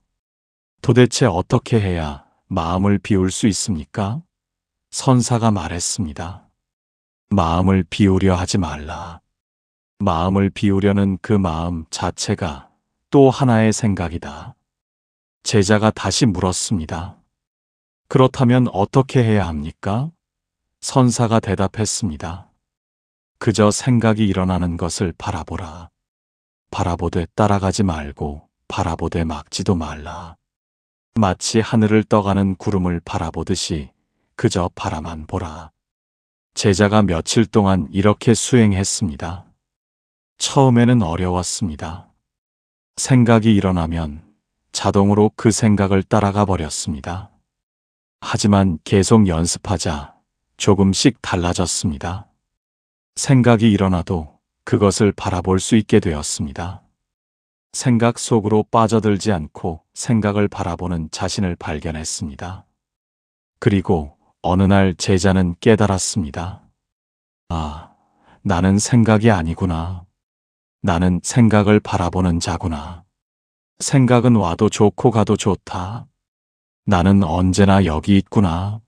도대체 어떻게 해야 마음을 비울 수 있습니까? 선사가 말했습니다. 마음을 비우려 하지 말라. 마음을 비우려는 그 마음 자체가 또 하나의 생각이다. 제자가 다시 물었습니다. 그렇다면 어떻게 해야 합니까? 선사가 대답했습니다. 그저 생각이 일어나는 것을 바라보라. 바라보되 따라가지 말고 바라보되 막지도 말라. 마치 하늘을 떠가는 구름을 바라보듯이 그저 바라만 보라. 제자가 며칠 동안 이렇게 수행했습니다. 처음에는 어려웠습니다. 생각이 일어나면 자동으로 그 생각을 따라가 버렸습니다. 하지만 계속 연습하자 조금씩 달라졌습니다. 생각이 일어나도 그것을 바라볼 수 있게 되었습니다. 생각 속으로 빠져들지 않고 생각을 바라보는 자신을 발견했습니다. 그리고 어느 날 제자는 깨달았습니다. 아, 나는 생각이 아니구나. 나는 생각을 바라보는 자구나. 생각은 와도 좋고 가도 좋다. 나는 언제나 여기 있구나.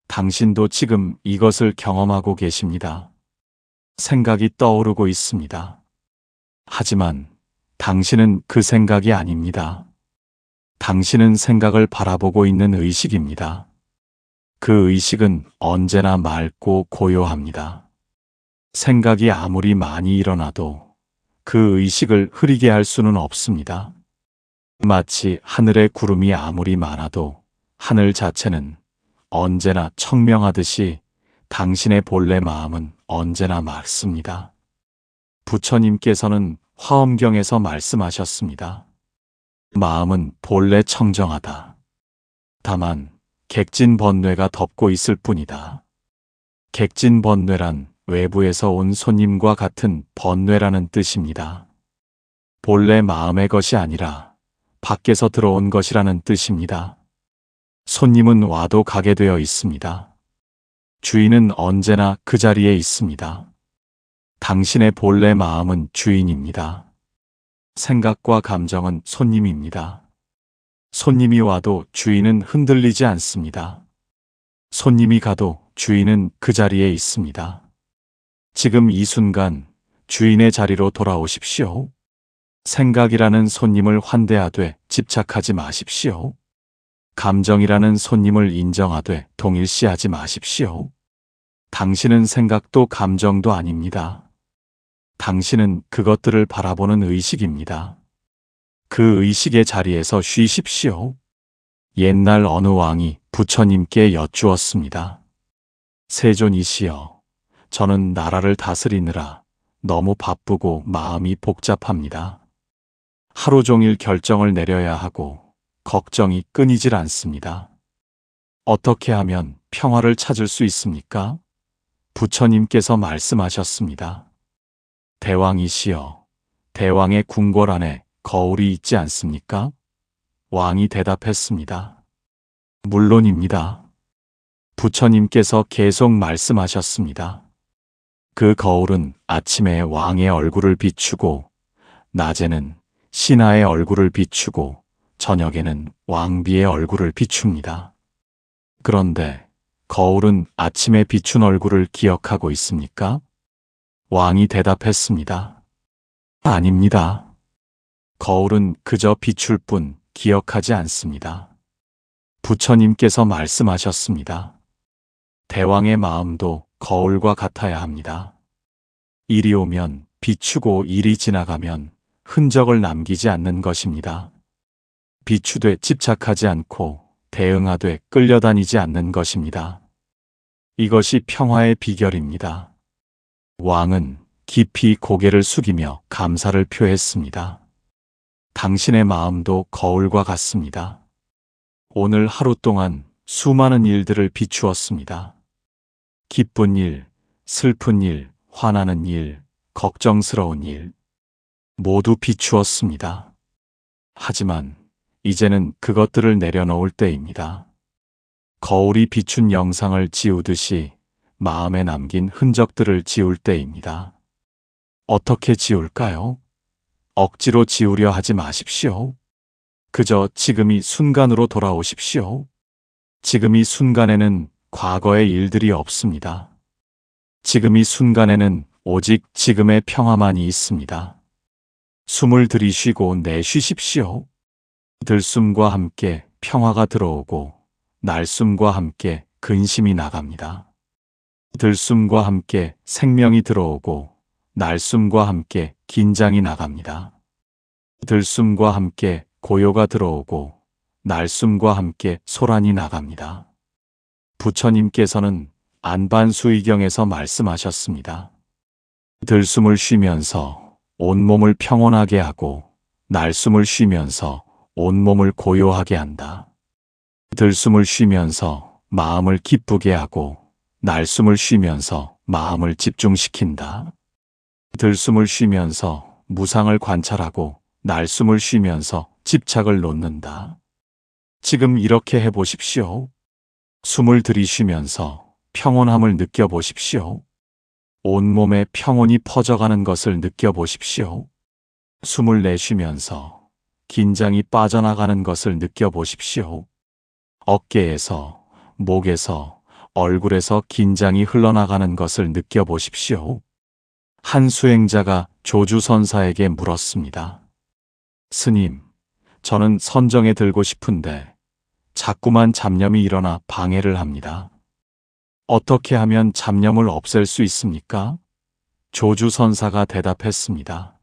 당신도 지금 이것을 경험하고 계십니다. 생각이 떠오르고 있습니다. 하지만 당신은 그 생각이 아닙니다. 당신은 생각을 바라보고 있는 의식입니다. 그 의식은 언제나 맑고 고요합니다. 생각이 아무리 많이 일어나도 그 의식을 흐리게 할 수는 없습니다. 마치 하늘에 구름이 아무리 많아도 하늘 자체는 언제나 청명하듯이 당신의 본래 마음은 언제나 맑습니다. 부처님께서는 화엄경에서 말씀하셨습니다. 마음은 본래 청정하다. 다만 객진번뇌가 덮고 있을 뿐이다. 객진번뇌란 외부에서 온 손님과 같은 번뇌라는 뜻입니다. 본래 마음의 것이 아니라 밖에서 들어온 것이라는 뜻입니다. 손님은 와도 가게 되어 있습니다. 주인은 언제나 그 자리에 있습니다. 당신의 본래 마음은 주인입니다. 생각과 감정은 손님입니다. 손님이 와도 주인은 흔들리지 않습니다. 손님이 가도 주인은 그 자리에 있습니다. 지금 이 순간 주인의 자리로 돌아오십시오. 생각이라는 손님을 환대하되 집착하지 마십시오. 감정이라는 손님을 인정하되 동일시하지 마십시오. 당신은 생각도 감정도 아닙니다. 당신은 그것들을 바라보는 의식입니다. 그 의식의 자리에서 쉬십시오. 옛날 어느 왕이 부처님께 여쭈었습니다. 세존이시여, 저는 나라를 다스리느라 너무 바쁘고 마음이 복잡합니다. 하루 종일 결정을 내려야 하고 걱정이 끊이질 않습니다. 어떻게 하면 평화를 찾을 수 있습니까? 부처님께서 말씀하셨습니다. 대왕이시여, 대왕의 궁궐 안에 거울이 있지 않습니까? 왕이 대답했습니다. 물론입니다. 부처님께서 계속 말씀하셨습니다. 그 거울은 아침에 왕의 얼굴을 비추고, 낮에는 신하의 얼굴을 비추고, 저녁에는 왕비의 얼굴을 비춥니다. 그런데 거울은 아침에 비춘 얼굴을 기억하고 있습니까? 왕이 대답했습니다. 아닙니다. 거울은 그저 비출 뿐 기억하지 않습니다. 부처님께서 말씀하셨습니다. 대왕의 마음도 거울과 같아야 합니다. 일이 오면 비추고 일이 지나가면 흔적을 남기지 않는 것입니다. 비추되 집착하지 않고 대응하되 끌려다니지 않는 것입니다. 이것이 평화의 비결입니다. 왕은 깊이 고개를 숙이며 감사를 표했습니다. 당신의 마음도 거울과 같습니다. 오늘 하루 동안 수많은 일들을 비추었습니다. 기쁜 일, 슬픈 일, 화나는 일, 걱정스러운 일, 모두 비추었습니다. 하지만 이제는 그것들을 내려놓을 때입니다. 거울이 비춘 영상을 지우듯이 마음에 남긴 흔적들을 지울 때입니다. 어떻게 지울까요? 억지로 지우려 하지 마십시오. 그저 지금 이 순간으로 돌아오십시오. 지금 이 순간에는 과거의 일들이 없습니다. 지금 이 순간에는 오직 지금의 평화만이 있습니다. 숨을 들이쉬고 내쉬십시오. 들숨과 함께 평화가 들어오고 날숨과 함께 근심이 나갑니다. 들숨과 함께 생명이 들어오고 날숨과 함께 긴장이 나갑니다. 들숨과 함께 고요가 들어오고 날숨과 함께 소란이 나갑니다. 부처님께서는 안반수의경에서 말씀하셨습니다. 들숨을 쉬면서 온몸을 평온하게 하고 날숨을 쉬면서 온몸을 고요하게 한다. 들숨을 쉬면서 마음을 기쁘게 하고 날숨을 쉬면서 마음을 집중시킨다. 들숨을 쉬면서 무상을 관찰하고 날숨을 쉬면서 집착을 놓는다. 지금 이렇게 해보십시오. 숨을 들이쉬면서 평온함을 느껴보십시오. 온몸에 평온이 퍼져가는 것을 느껴보십시오. 숨을 내쉬면서 긴장이 빠져나가는 것을 느껴보십시오. 어깨에서, 목에서, 얼굴에서 긴장이 흘러나가는 것을 느껴보십시오. 한 수행자가 조주선사에게 물었습니다. 스님, 저는 선정에 들고 싶은데 자꾸만 잡념이 일어나 방해를 합니다. 어떻게 하면 잡념을 없앨 수 있습니까? 조주선사가 대답했습니다.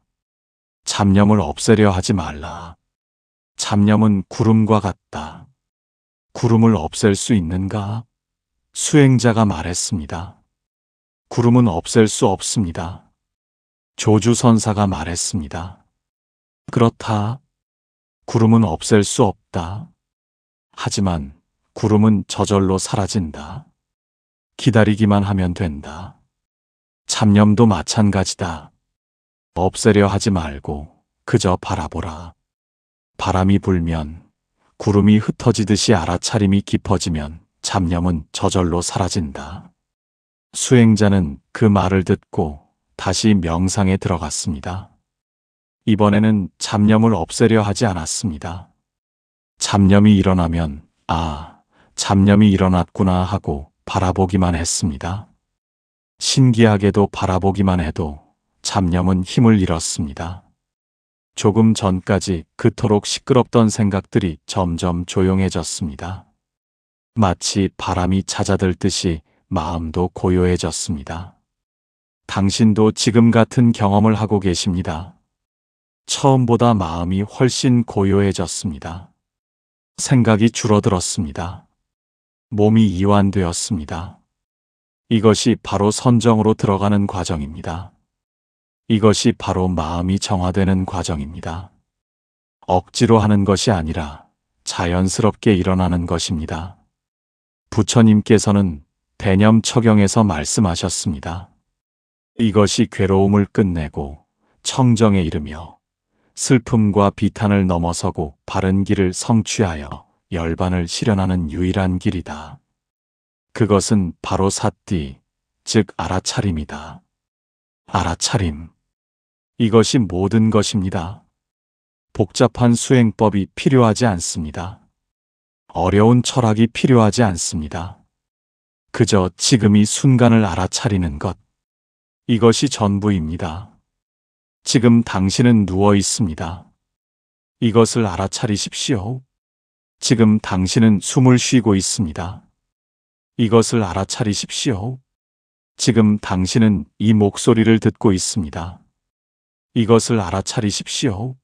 잡념을 없애려 하지 말라. 잡념은 구름과 같다. 구름을 없앨 수 있는가? 수행자가 말했습니다. 구름은 없앨 수 없습니다. 조주선사가 말했습니다. 그렇다. 구름은 없앨 수 없다. 하지만 구름은 저절로 사라진다. 기다리기만 하면 된다. 잡념도 마찬가지다. 없애려 하지 말고 그저 바라보라. 바람이 불면 구름이 흩어지듯이 알아차림이 깊어지면 잡념은 저절로 사라진다. 수행자는 그 말을 듣고 다시 명상에 들어갔습니다. 이번에는 잡념을 없애려 하지 않았습니다. 잡념이 일어나면 잡념이 일어났구나 하고 바라보기만 했습니다. 신기하게도 바라보기만 해도 잡념은 힘을 잃었습니다. 조금 전까지 그토록 시끄럽던 생각들이 점점 조용해졌습니다. 마치 바람이 잦아들듯이 마음도 고요해졌습니다. 당신도 지금 같은 경험을 하고 계십니다. 처음보다 마음이 훨씬 고요해졌습니다. 생각이 줄어들었습니다. 몸이 이완되었습니다. 이것이 바로 선정으로 들어가는 과정입니다. 이것이 바로 마음이 정화되는 과정입니다. 억지로 하는 것이 아니라 자연스럽게 일어나는 것입니다. 부처님께서는 대념처경에서 말씀하셨습니다. 이것이 괴로움을 끝내고 청정에 이르며 슬픔과 비탄을 넘어서고 바른 길을 성취하여 열반을 실현하는 유일한 길이다. 그것은 바로 사띠, 즉 알아차림이다. 알아차림. 이것이 모든 것입니다. 복잡한 수행법이 필요하지 않습니다. 어려운 철학이 필요하지 않습니다. 그저 지금 이 순간을 알아차리는 것. 이것이 전부입니다. 지금 당신은 누워 있습니다. 이것을 알아차리십시오. 지금 당신은 숨을 쉬고 있습니다. 이것을 알아차리십시오. 지금 당신은 이 목소리를 듣고 있습니다. 이것을 알아차리십시오.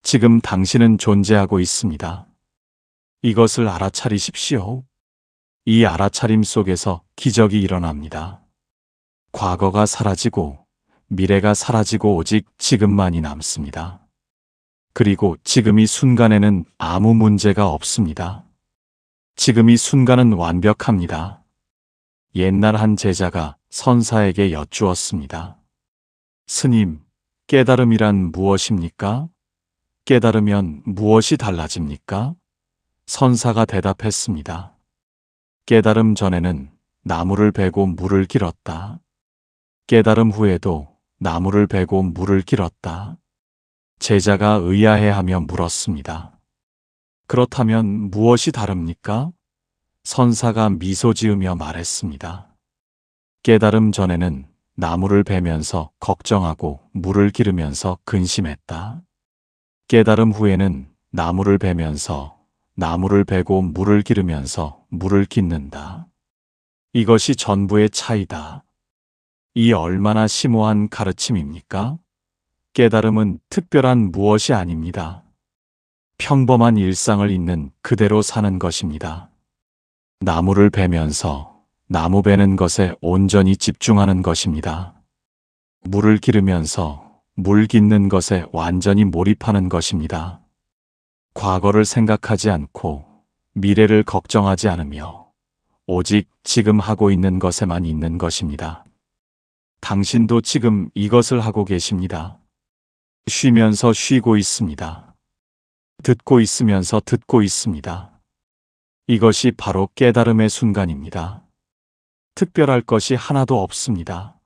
지금 당신은 존재하고 있습니다. 이것을 알아차리십시오. 이 알아차림 속에서 기적이 일어납니다. 과거가 사라지고 미래가 사라지고 오직 지금만이 남습니다. 그리고 지금 이 순간에는 아무 문제가 없습니다. 지금 이 순간은 완벽합니다. 옛날 한 제자가 선사에게 여쭈었습니다. 스님, 깨달음이란 무엇입니까? 깨달으면 무엇이 달라집니까? 선사가 대답했습니다. 깨달음 전에는 나무를 베고 물을 길었다. 깨달음 후에도 나무를 베고 물을 길었다. 제자가 의아해하며 물었습니다. 그렇다면 무엇이 다릅니까? 선사가 미소 지으며 말했습니다. 깨달음 전에는 나무를 베면서 걱정하고 물을 기르면서 근심했다. 깨달음 후에는 나무를 베면서 나무를 베고 물을 기르면서 물을 깃는다. 이것이 전부의 차이다. 이 얼마나 심오한 가르침입니까? 깨달음은 특별한 무엇이 아닙니다. 평범한 일상을 있는 그대로 사는 것입니다. 나무를 베면서 나무 베는 것에 온전히 집중하는 것입니다. 물을 기르면서 물 깃는 것에 완전히 몰입하는 것입니다. 과거를 생각하지 않고 미래를 걱정하지 않으며 오직 지금 하고 있는 것에만 있는 것입니다. 당신도 지금 이것을 하고 계십니다. 쉬면서 쉬고 있습니다. 듣고 있으면서 듣고 있습니다. 이것이 바로 깨달음의 순간입니다. 특별할 것이 하나도 없습니다.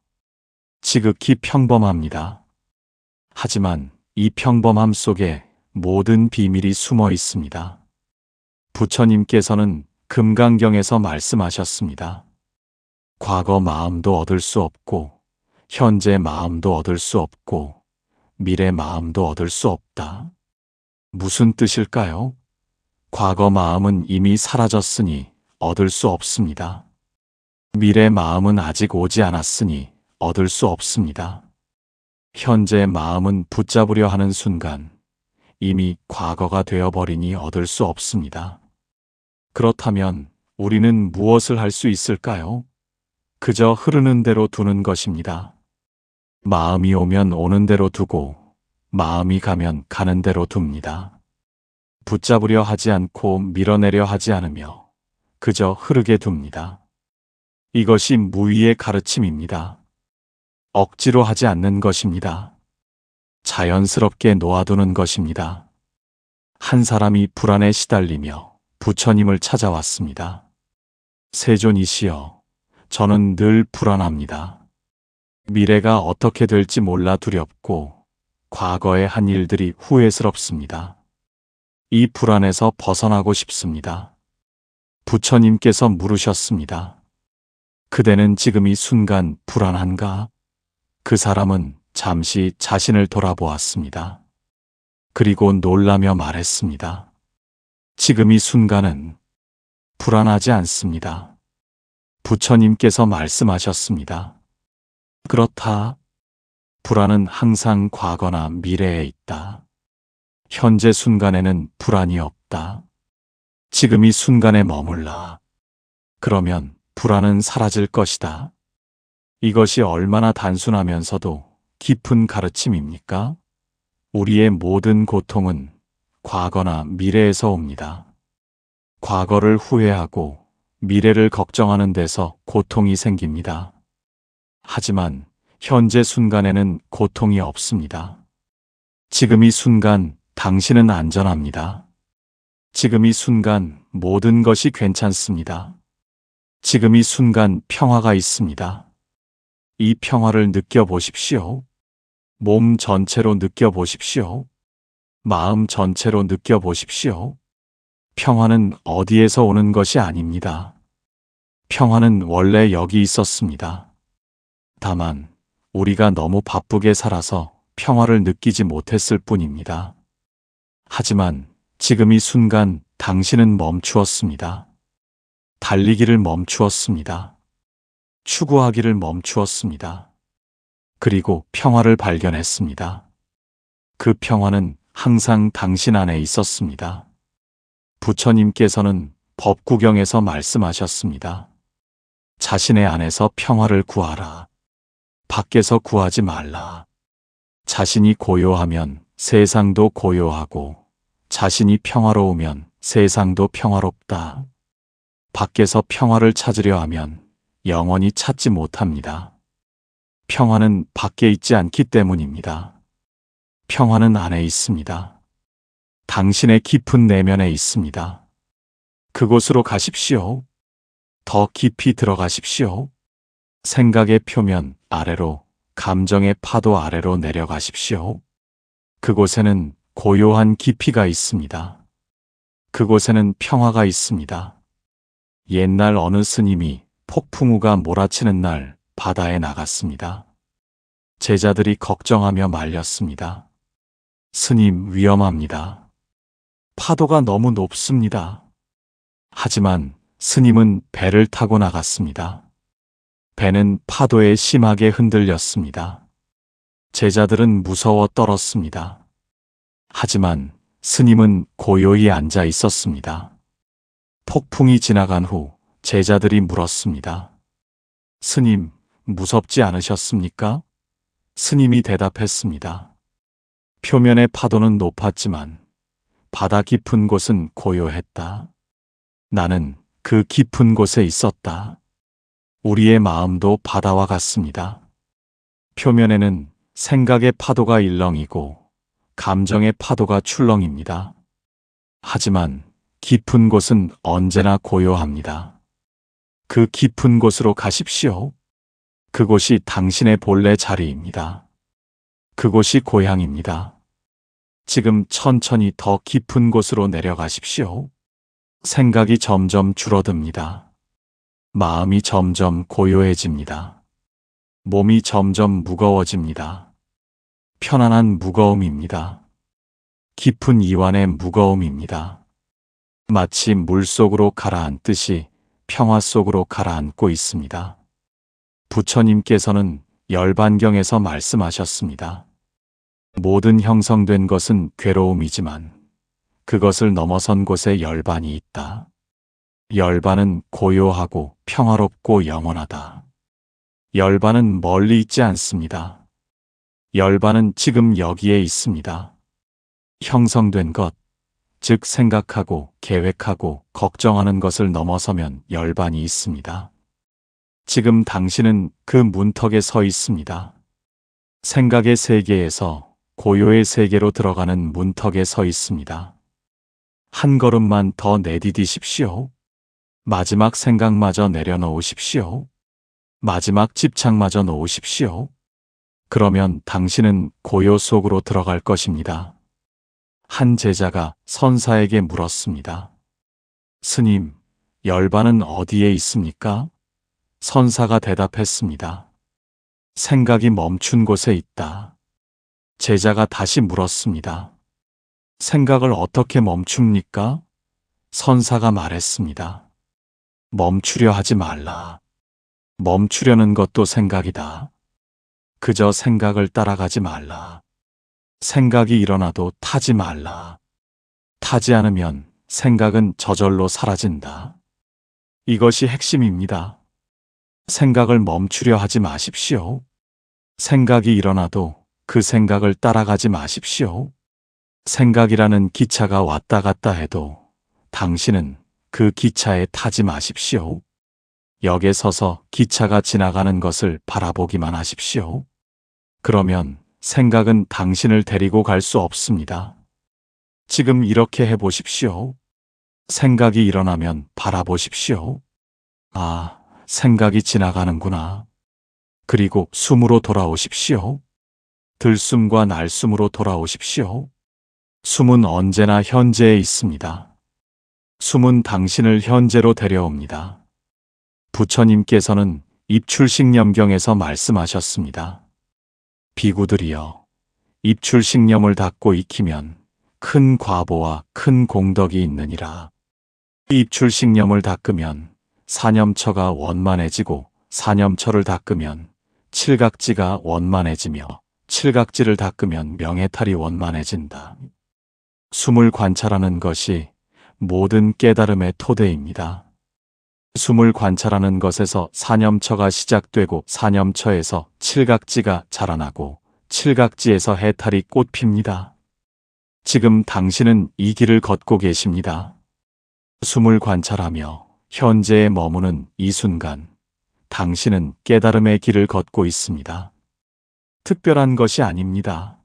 지극히 평범합니다. 하지만 이 평범함 속에 모든 비밀이 숨어 있습니다. 부처님께서는 금강경에서 말씀하셨습니다. 과거 마음도 얻을 수 없고 현재 마음도 얻을 수 없고 미래 마음도 얻을 수 없다. 무슨 뜻일까요? 과거 마음은 이미 사라졌으니 얻을 수 없습니다. 미래 마음은 아직 오지 않았으니 얻을 수 없습니다. 현재 마음은 붙잡으려 하는 순간 이미 과거가 되어버리니 얻을 수 없습니다. 그렇다면 우리는 무엇을 할 수 있을까요? 그저 흐르는 대로 두는 것입니다. 마음이 오면 오는 대로 두고 마음이 가면 가는 대로 둡니다. 붙잡으려 하지 않고 밀어내려 하지 않으며 그저 흐르게 둡니다. 이것이 무위의 가르침입니다. 억지로 하지 않는 것입니다. 자연스럽게 놓아두는 것입니다. 한 사람이 불안에 시달리며 부처님을 찾아왔습니다. 세존이시여, 저는 늘 불안합니다. 미래가 어떻게 될지 몰라 두렵고 과거의 한 일들이 후회스럽습니다. 이 불안에서 벗어나고 싶습니다. 부처님께서 물으셨습니다. 그대는 지금 이 순간 불안한가? 그 사람은 잠시 자신을 돌아보았습니다. 그리고 놀라며 말했습니다. 지금 이 순간은 불안하지 않습니다. 부처님께서 말씀하셨습니다. 그렇다. 불안은 항상 과거나 미래에 있다. 현재 순간에는 불안이 없다. 지금 이 순간에 머물라. 그러면 불안은 사라질 것이다. 이것이 얼마나 단순하면서도 깊은 가르침입니까? 우리의 모든 고통은 과거나 미래에서 옵니다. 과거를 후회하고 미래를 걱정하는 데서 고통이 생깁니다. 하지만 현재 순간에는 고통이 없습니다. 지금 이 순간 당신은 안전합니다. 지금 이 순간 모든 것이 괜찮습니다. 지금 이 순간 평화가 있습니다. 이 평화를 느껴보십시오. 몸 전체로 느껴보십시오. 마음 전체로 느껴보십시오. 평화는 어디에서 오는 것이 아닙니다. 평화는 원래 여기 있었습니다. 다만 우리가 너무 바쁘게 살아서 평화를 느끼지 못했을 뿐입니다. 하지만 지금 이 순간 당신은 멈추었습니다. 달리기를 멈추었습니다. 추구하기를 멈추었습니다. 그리고 평화를 발견했습니다. 그 평화는 항상 당신 안에 있었습니다. 부처님께서는 법구경에서 말씀하셨습니다. 자신의 안에서 평화를 구하라. 밖에서 구하지 말라. 자신이 고요하면 세상도 고요하고 자신이 평화로우면 세상도 평화롭다. 밖에서 평화를 찾으려 하면 영원히 찾지 못합니다. 평화는 밖에 있지 않기 때문입니다. 평화는 안에 있습니다. 당신의 깊은 내면에 있습니다. 그곳으로 가십시오. 더 깊이 들어가십시오. 생각의 표면 아래로, 감정의 파도 아래로 내려가십시오. 그곳에는 고요한 깊이가 있습니다. 그곳에는 평화가 있습니다. 옛날 어느 스님이 폭풍우가 몰아치는 날 바다에 나갔습니다. 제자들이 걱정하며 말렸습니다. 스님, 위험합니다. 파도가 너무 높습니다. 하지만 스님은 배를 타고 나갔습니다. 배는 파도에 심하게 흔들렸습니다. 제자들은 무서워 떨었습니다. 하지만 스님은 고요히 앉아 있었습니다. 폭풍이 지나간 후 제자들이 물었습니다. 스님, 무섭지 않으셨습니까? 스님이 대답했습니다. 표면의 파도는 높았지만 바다 깊은 곳은 고요했다. 나는 그 깊은 곳에 있었다. 우리의 마음도 바다와 같습니다. 표면에는 생각의 파도가 일렁이고 감정의 파도가 출렁입니다. 하지만 깊은 곳은 언제나 고요합니다. 그 깊은 곳으로 가십시오. 그곳이 당신의 본래 자리입니다. 그곳이 고향입니다. 지금 천천히 더 깊은 곳으로 내려가십시오. 생각이 점점 줄어듭니다. 마음이 점점 고요해집니다. 몸이 점점 무거워집니다. 편안한 무거움입니다. 깊은 이완의 무거움입니다. 마치 물속으로 가라앉듯이 평화 속으로 가라앉고 있습니다. 부처님께서는 열반경에서 말씀하셨습니다. 모든 형성된 것은 괴로움이지만 그것을 넘어선 곳에 열반이 있다. 열반은 고요하고 평화롭고 영원하다. 열반은 멀리 있지 않습니다. 열반은 지금 여기에 있습니다. 형성된 것, 즉 생각하고 계획하고 걱정하는 것을 넘어서면 열반이 있습니다. 지금 당신은 그 문턱에 서 있습니다. 생각의 세계에서 고요의 세계로 들어가는 문턱에 서 있습니다. 한 걸음만 더 내디디십시오. 마지막 생각마저 내려놓으십시오. 마지막 집착마저 놓으십시오. 그러면 당신은 고요 속으로 들어갈 것입니다. 한 제자가 선사에게 물었습니다. 스님, 열반은 어디에 있습니까? 선사가 대답했습니다. 생각이 멈춘 곳에 있다. 제자가 다시 물었습니다. 생각을 어떻게 멈춥니까? 선사가 말했습니다. 멈추려 하지 말라. 멈추려는 것도 생각이다. 그저 생각을 따라가지 말라. 생각이 일어나도 타지 말라. 타지 않으면 생각은 저절로 사라진다. 이것이 핵심입니다. 생각을 멈추려 하지 마십시오. 생각이 일어나도 그 생각을 따라가지 마십시오. 생각이라는 기차가 왔다 갔다 해도 당신은 그 기차에 타지 마십시오. 역에 서서 기차가 지나가는 것을 바라보기만 하십시오. 그러면 생각은 당신을 데리고 갈 수 없습니다. 지금 이렇게 해보십시오. 생각이 일어나면 바라보십시오. 아, 생각이 지나가는구나. 그리고 숨으로 돌아오십시오. 들숨과 날숨으로 돌아오십시오. 숨은 언제나 현재에 있습니다. 숨은 당신을 현재로 데려옵니다. 부처님께서는 입출식념경에서 말씀하셨습니다. 비구들이여, 입출식념을 닫고 익히면 큰 과보와 큰 공덕이 있느니라. 입출식념을 닦으면 사념처가 원만해지고 사념처를 닦으면 칠각지가 원만해지며 칠각지를 닦으면 명해탈이 원만해진다. 숨을 관찰하는 것이 모든 깨달음의 토대입니다. 숨을 관찰하는 것에서 사념처가 시작되고 사념처에서 칠각지가 자라나고 칠각지에서 해탈이 꽃핍니다. 지금 당신은 이 길을 걷고 계십니다. 숨을 관찰하며 현재에 머무는 이 순간, 당신은 깨달음의 길을 걷고 있습니다. 특별한 것이 아닙니다.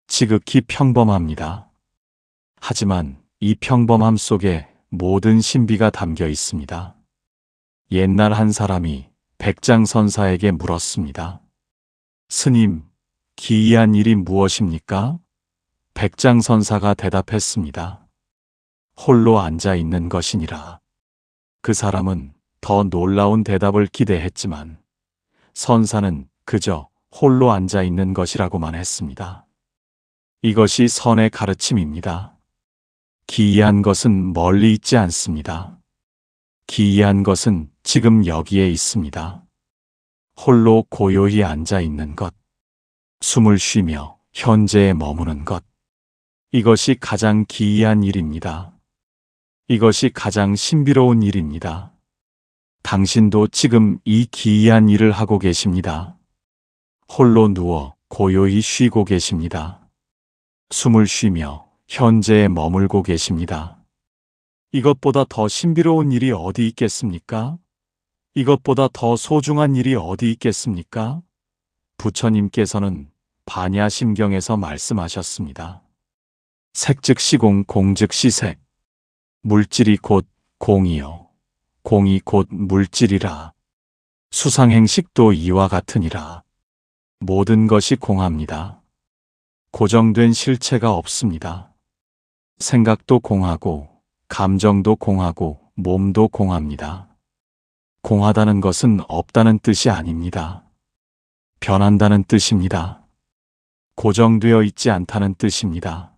지극히 평범합니다. 하지만 이 평범함 속에 모든 신비가 담겨 있습니다. 옛날 한 사람이 백장선사에게 물었습니다. 스님, 기이한 일이 무엇입니까? 백장선사가 대답했습니다. 홀로 앉아 있는 것이니라. 그 사람은 더 놀라운 대답을 기대했지만 선사는 그저 홀로 앉아 있는 것이라고만 했습니다. 이것이 선의 가르침입니다. 기이한 것은 멀리 있지 않습니다. 기이한 것은 지금 여기에 있습니다. 홀로 고요히 앉아 있는 것, 숨을 쉬며 현재에 머무는 것, 이것이 가장 기이한 일입니다. 이것이 가장 신비로운 일입니다. 당신도 지금 이 기이한 일을 하고 계십니다. 홀로 누워 고요히 쉬고 계십니다. 숨을 쉬며 현재에 머물고 계십니다. 이것보다 더 신비로운 일이 어디 있겠습니까? 이것보다 더 소중한 일이 어디 있겠습니까? 부처님께서는 반야심경에서 말씀하셨습니다. 색즉 시공, 공즉 시색. 물질이 곧 공이요. 공이 곧 물질이라. 수상행식도 이와 같으니라. 모든 것이 공합니다. 고정된 실체가 없습니다. 생각도 공하고, 감정도 공하고, 몸도 공합니다. 공하다는 것은 없다는 뜻이 아닙니다. 변한다는 뜻입니다. 고정되어 있지 않다는 뜻입니다.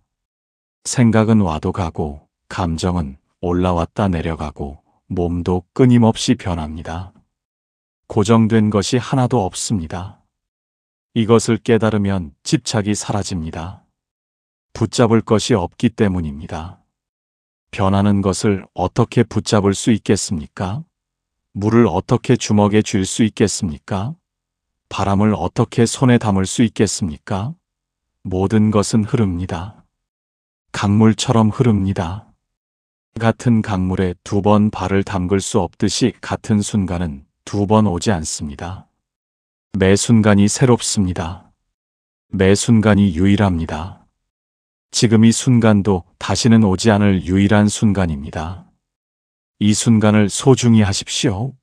생각은 와도 가고, 감정은 올라왔다 내려가고, 몸도 끊임없이 변합니다. 고정된 것이 하나도 없습니다. 이것을 깨달으면 집착이 사라집니다. 붙잡을 것이 없기 때문입니다. 변하는 것을 어떻게 붙잡을 수 있겠습니까? 물을 어떻게 주먹에 쥘 수 있겠습니까? 바람을 어떻게 손에 담을 수 있겠습니까? 모든 것은 흐릅니다. 강물처럼 흐릅니다. 같은 강물에 두 번 발을 담글 수 없듯이 같은 순간은 두 번 오지 않습니다. 매 순간이 새롭습니다. 매 순간이 유일합니다. 지금 이 순간도 다시는 오지 않을 유일한 순간입니다. 이 순간을 소중히 하십시오.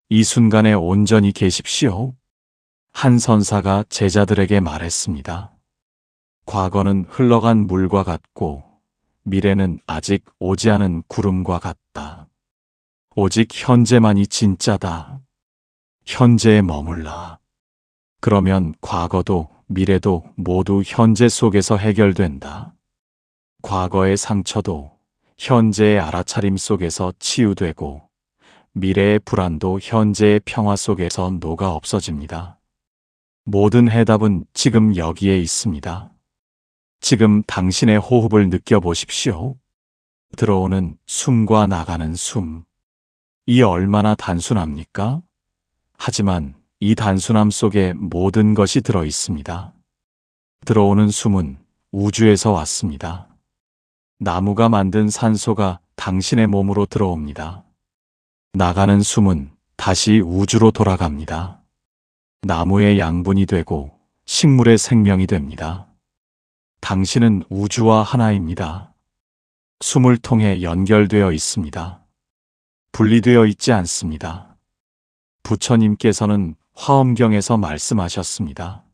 이 순간에 온전히 계십시오. 한 선사가 제자들에게 말했습니다. 과거는 흘러간 물과 같고 미래는 아직 오지 않은 구름과 같다. 오직 현재만이 진짜다. 현재에 머물라. 그러면 과거도 미래도 모두 현재 속에서 해결된다. 과거의 상처도 현재의 알아차림 속에서 치유되고 미래의 불안도 현재의 평화 속에서 녹아 없어집니다. 모든 해답은 지금 여기에 있습니다. 지금 당신의 호흡을 느껴보십시오. 들어오는 숨과 나가는 숨. 이 얼마나 단순합니까? 하지만 이 단순함 속에 모든 것이 들어 있습니다. 들어오는 숨은 우주에서 왔습니다. 나무가 만든 산소가 당신의 몸으로 들어옵니다. 나가는 숨은 다시 우주로 돌아갑니다. 나무의 양분이 되고 식물의 생명이 됩니다. 당신은 우주와 하나입니다. 숨을 통해 연결되어 있습니다. 분리되어 있지 않습니다. 부처님께서는 화엄경에서 말씀하셨습니다.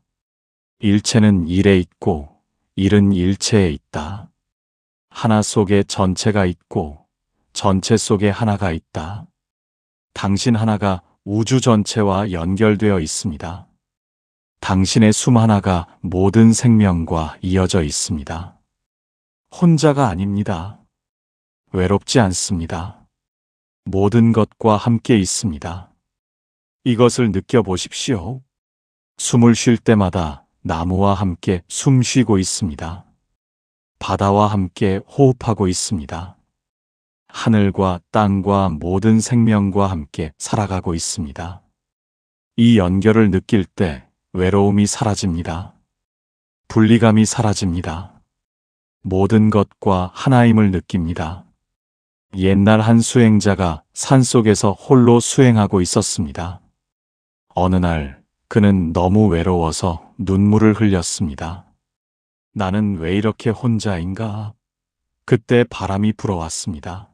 일체는 일에 있고 일은 일체에 있다. 하나 속에 전체가 있고 전체 속에 하나가 있다. 당신 하나가 우주 전체와 연결되어 있습니다. 당신의 숨 하나가 모든 생명과 이어져 있습니다. 혼자가 아닙니다. 외롭지 않습니다. 모든 것과 함께 있습니다. 이것을 느껴보십시오. 숨을 쉴 때마다 나무와 함께 숨 쉬고 있습니다. 바다와 함께 호흡하고 있습니다. 하늘과 땅과 모든 생명과 함께 살아가고 있습니다. 이 연결을 느낄 때 외로움이 사라집니다. 분리감이 사라집니다. 모든 것과 하나임을 느낍니다. 옛날 한 수행자가 산속에서 홀로 수행하고 있었습니다. 어느 날 그는 너무 외로워서 눈물을 흘렸습니다. 나는 왜 이렇게 혼자인가? 그때 바람이 불어왔습니다.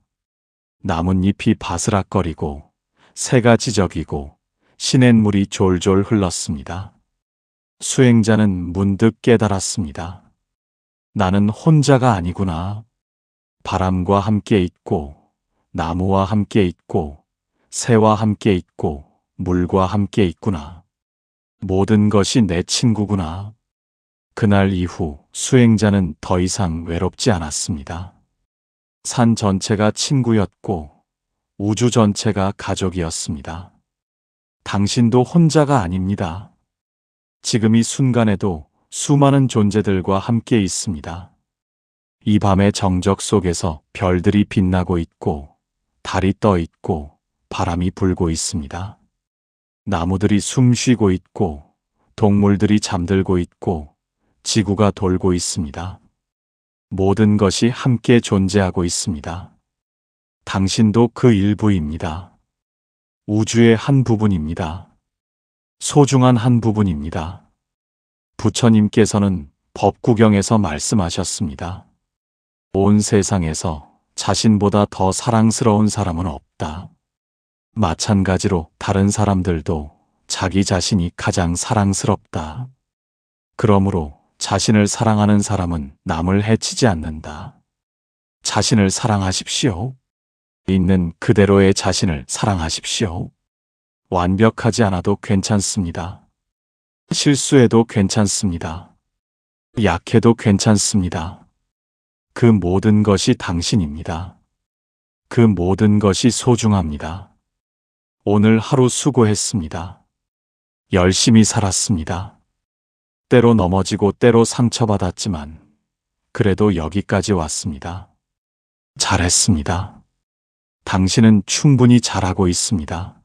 나뭇잎이 바스락거리고 새가 지저귀고 시냇물이 졸졸 흘렀습니다. 수행자는 문득 깨달았습니다. 나는 혼자가 아니구나. 바람과 함께 있고 나무와 함께 있고 새와 함께 있고 물과 함께 있구나. 모든 것이 내 친구구나. 그날 이후 수행자는 더 이상 외롭지 않았습니다. 산 전체가 친구였고 우주 전체가 가족이었습니다. 당신도 혼자가 아닙니다. 지금 이 순간에도 수많은 존재들과 함께 있습니다. 이 밤의 정적 속에서 별들이 빛나고 있고 달이 떠 있고 바람이 불고 있습니다. 나무들이 숨 쉬고 있고 동물들이 잠들고 있고 지구가 돌고 있습니다. 모든 것이 함께 존재하고 있습니다. 당신도 그 일부입니다. 우주의 한 부분입니다. 소중한 한 부분입니다. 부처님께서는 법구경에서 말씀하셨습니다. 온 세상에서 자신보다 더 사랑스러운 사람은 없다. 마찬가지로 다른 사람들도 자기 자신이 가장 사랑스럽다. 그러므로 자신을 사랑하는 사람은 남을 해치지 않는다. 자신을 사랑하십시오. 있는 그대로의 자신을 사랑하십시오. 완벽하지 않아도 괜찮습니다. 실수해도 괜찮습니다. 약해도 괜찮습니다. 그 모든 것이 당신입니다. 그 모든 것이 소중합니다. 오늘 하루 수고했습니다. 열심히 살았습니다. 때로 넘어지고 때로 상처받았지만 그래도 여기까지 왔습니다. 잘했습니다. 당신은 충분히 잘하고 있습니다.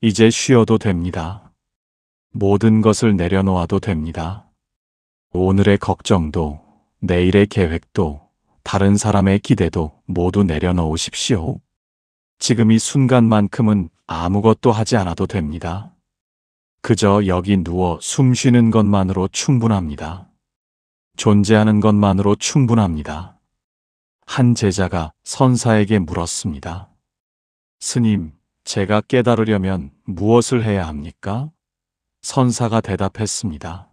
이제 쉬어도 됩니다. 모든 것을 내려놓아도 됩니다. 오늘의 걱정도 내일의 계획도 다른 사람의 기대도 모두 내려놓으십시오. 지금 이 순간만큼은 아무것도 하지 않아도 됩니다. 그저 여기 누워 숨 쉬는 것만으로 충분합니다. 존재하는 것만으로 충분합니다. 한 제자가 선사에게 물었습니다. 스님, 제가 깨달으려면 무엇을 해야 합니까? 선사가 대답했습니다.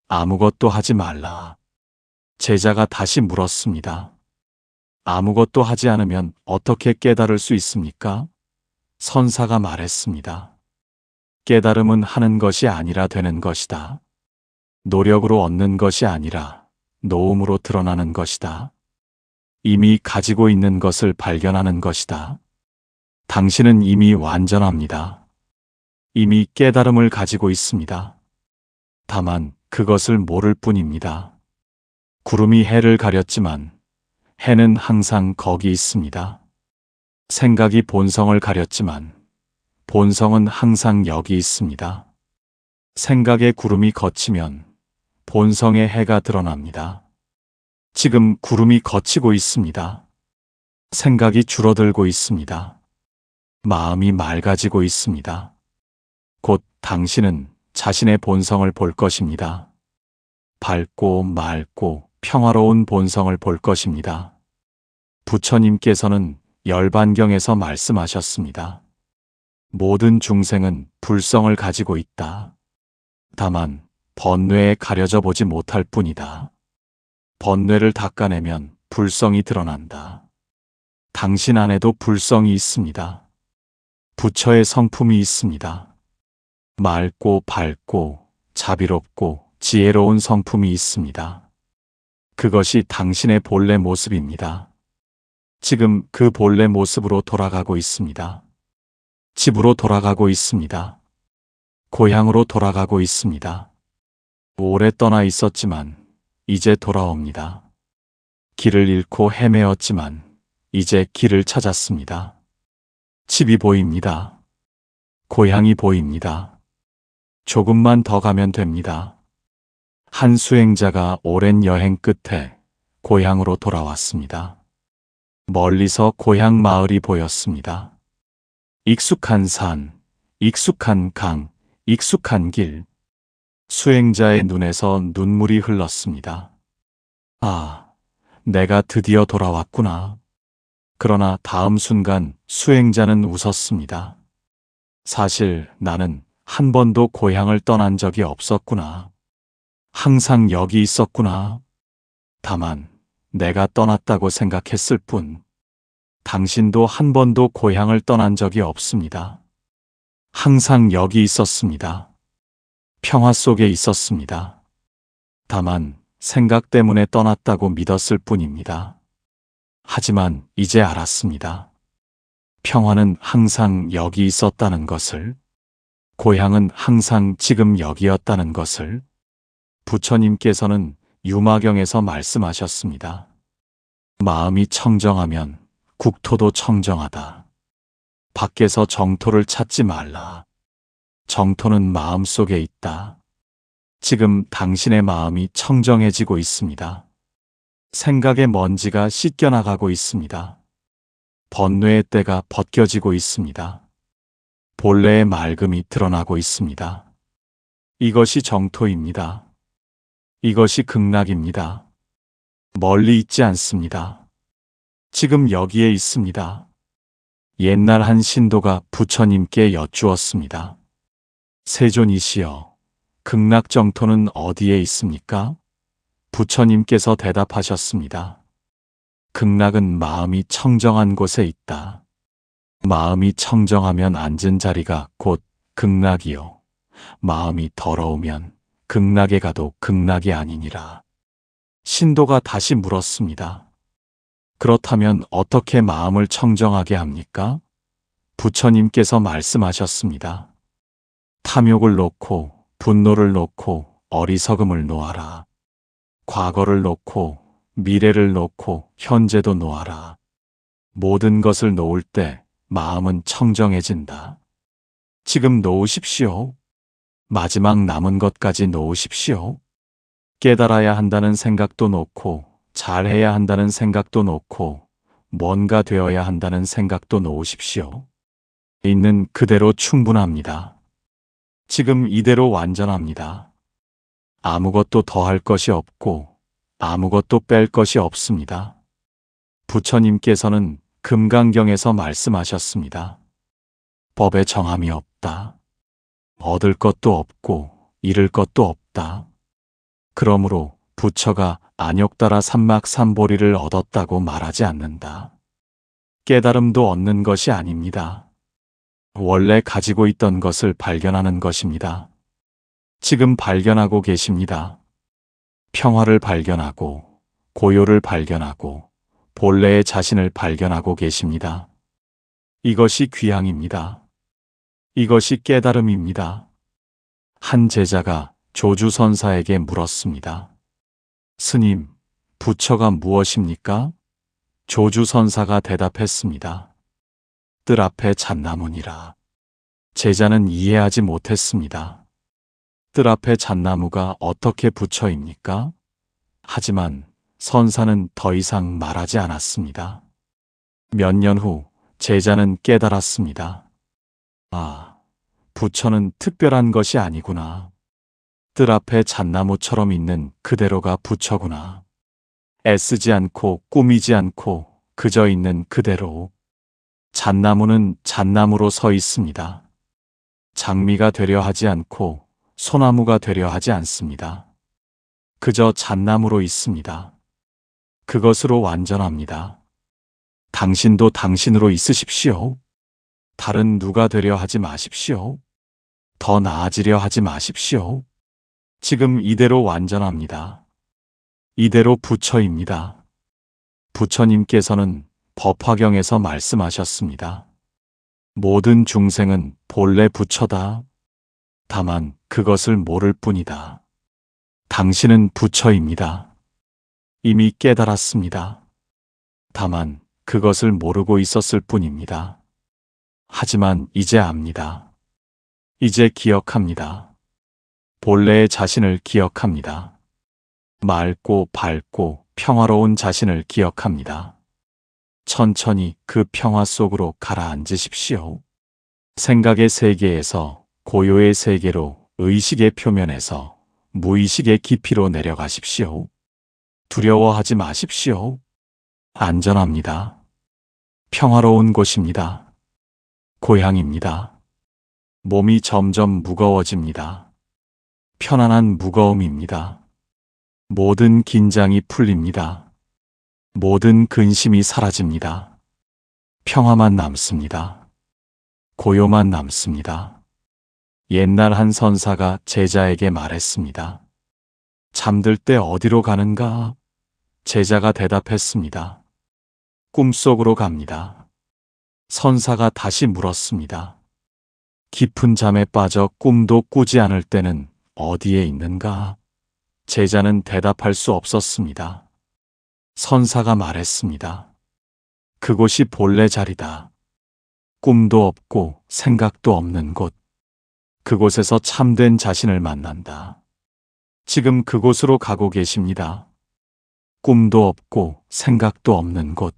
아무것도 하지 말라. 제자가 다시 물었습니다. 아무것도 하지 않으면 어떻게 깨달을 수 있습니까? 선사가 말했습니다. 깨달음은 하는 것이 아니라 되는 것이다. 노력으로 얻는 것이 아니라 노음으로 드러나는 것이다. 이미 가지고 있는 것을 발견하는 것이다. 당신은 이미 완전합니다. 이미 깨달음을 가지고 있습니다. 다만 그것을 모를 뿐입니다. 구름이 해를 가렸지만 해는 항상 거기 있습니다. 생각이 본성을 가렸지만 본성은 항상 여기 있습니다. 생각의 구름이 걷히면 본성의 해가 드러납니다. 지금 구름이 걷히고 있습니다. 생각이 줄어들고 있습니다. 마음이 맑아지고 있습니다. 곧 당신은 자신의 본성을 볼 것입니다. 밝고 맑고 평화로운 본성을 볼 것입니다. 부처님께서는 열반경에서 말씀하셨습니다. 모든 중생은 불성을 가지고 있다. 다만 번뇌에 가려져 보지 못할 뿐이다. 번뇌를 닦아내면 불성이 드러난다. 당신 안에도 불성이 있습니다. 부처의 성품이 있습니다. 맑고 밝고 자비롭고 지혜로운 성품이 있습니다. 그것이 당신의 본래 모습입니다. 지금 그 본래 모습으로 돌아가고 있습니다. 집으로 돌아가고 있습니다. 고향으로 돌아가고 있습니다. 오래 떠나 있었지만 이제 돌아옵니다. 길을 잃고 헤매었지만 이제 길을 찾았습니다. 집이 보입니다. 고향이 보입니다. 조금만 더 가면 됩니다. 한 수행자가 오랜 여행 끝에 고향으로 돌아왔습니다. 멀리서 고향 마을이 보였습니다. 익숙한 산, 익숙한 강, 익숙한 길. 수행자의 눈에서 눈물이 흘렀습니다. 아, 내가 드디어 돌아왔구나. 그러나 다음 순간 수행자는 웃었습니다. 사실 나는 한 번도 고향을 떠난 적이 없었구나. 항상 여기 있었구나. 다만 내가 떠났다고 생각했을 뿐. 당신도 한 번도 고향을 떠난 적이 없습니다. 항상 여기 있었습니다. 평화 속에 있었습니다. 다만 생각 때문에 떠났다고 믿었을 뿐입니다. 하지만 이제 알았습니다. 평화는 항상 여기 있었다는 것을, 고향은 항상 지금 여기였다는 것을. 부처님께서는 유마경에서 말씀하셨습니다. 마음이 청정하면 국토도 청정하다. 밖에서 정토를 찾지 말라. 정토는 마음 속에 있다. 지금 당신의 마음이 청정해지고 있습니다. 생각의 먼지가 씻겨나가고 있습니다. 번뇌의 때가 벗겨지고 있습니다. 본래의 맑음이 드러나고 있습니다. 이것이 정토입니다. 이것이 극락입니다. 멀리 있지 않습니다. 지금 여기에 있습니다. 옛날 한 신도가 부처님께 여쭈었습니다. 세존이시여, 극락 정토는 어디에 있습니까? 부처님께서 대답하셨습니다. 극락은 마음이 청정한 곳에 있다. 마음이 청정하면 앉은 자리가 곧 극락이요. 마음이 더러우면 극락에 가도 극락이 아니니라. 신도가 다시 물었습니다. 그렇다면 어떻게 마음을 청정하게 합니까? 부처님께서 말씀하셨습니다. 탐욕을 놓고 분노를 놓고 어리석음을 놓아라. 과거를 놓고 미래를 놓고 현재도 놓아라. 모든 것을 놓을 때 마음은 청정해진다. 지금 놓으십시오. 마지막 남은 것까지 놓으십시오. 깨달아야 한다는 생각도 놓고, 잘해야 한다는 생각도 놓고, 뭔가 되어야 한다는 생각도 놓으십시오. 있는 그대로 충분합니다. 지금 이대로 완전합니다. 아무것도 더할 것이 없고 아무것도 뺄 것이 없습니다. 부처님께서는 금강경에서 말씀하셨습니다. 법에 정함이 없다. 얻을 것도 없고 잃을 것도 없다. 그러므로 부처가 안욕따라 삼막삼보리를 얻었다고 말하지 않는다. 깨달음도 얻는 것이 아닙니다. 원래 가지고 있던 것을 발견하는 것입니다. 지금 발견하고 계십니다. 평화를 발견하고 고요를 발견하고 본래의 자신을 발견하고 계십니다. 이것이 귀향입니다. 이것이 깨달음입니다. 한 제자가 조주선사에게 물었습니다. 스님, 부처가 무엇입니까? 조주선사가 대답했습니다. 뜰 앞에 잣나무니라. 제자는 이해하지 못했습니다. 뜰 앞에 잣나무가 어떻게 부처입니까? 하지만 선사는 더 이상 말하지 않았습니다. 몇 년 후 제자는 깨달았습니다. 아, 부처는 특별한 것이 아니구나. 뜰 앞에 잣나무처럼 있는 그대로가 부처구나. 애쓰지 않고 꾸미지 않고 그저 있는 그대로. 잣나무는 잣나무로 서 있습니다. 장미가 되려 하지 않고 소나무가 되려 하지 않습니다. 그저 잣나무로 있습니다. 그것으로 완전합니다. 당신도 당신으로 있으십시오. 다른 누가 되려 하지 마십시오. 더 나아지려 하지 마십시오. 지금 이대로 완전합니다. 이대로 부처입니다. 부처님께서는 법화경에서 말씀하셨습니다. 모든 중생은 본래 부처다. 다만 그것을 모를 뿐이다. 당신은 부처입니다. 이미 깨달았습니다. 다만 그것을 모르고 있었을 뿐입니다. 하지만 이제 압니다. 이제 기억합니다. 본래의 자신을 기억합니다. 맑고 밝고 평화로운 자신을 기억합니다. 천천히 그 평화 속으로 가라앉으십시오. 생각의 세계에서 고요의 세계로 의식의 표면에서 무의식의 깊이로 내려가십시오. 두려워하지 마십시오. 안전합니다. 평화로운 곳입니다. 고향입니다. 몸이 점점 무거워집니다. 편안한 무거움입니다. 모든 긴장이 풀립니다. 모든 근심이 사라집니다. 평화만 남습니다. 고요만 남습니다. 옛날 한 선사가 제자에게 말했습니다. 잠들 때 어디로 가는가? 제자가 대답했습니다. 꿈속으로 갑니다. 선사가 다시 물었습니다. 깊은 잠에 빠져 꿈도 꾸지 않을 때는 어디에 있는가? 제자는 대답할 수 없었습니다. 선사가 말했습니다. 그곳이 본래 자리다. 꿈도 없고 생각도 없는 곳. 그곳에서 참된 자신을 만난다. 지금 그곳으로 가고 계십니다. 꿈도 없고 생각도 없는 곳.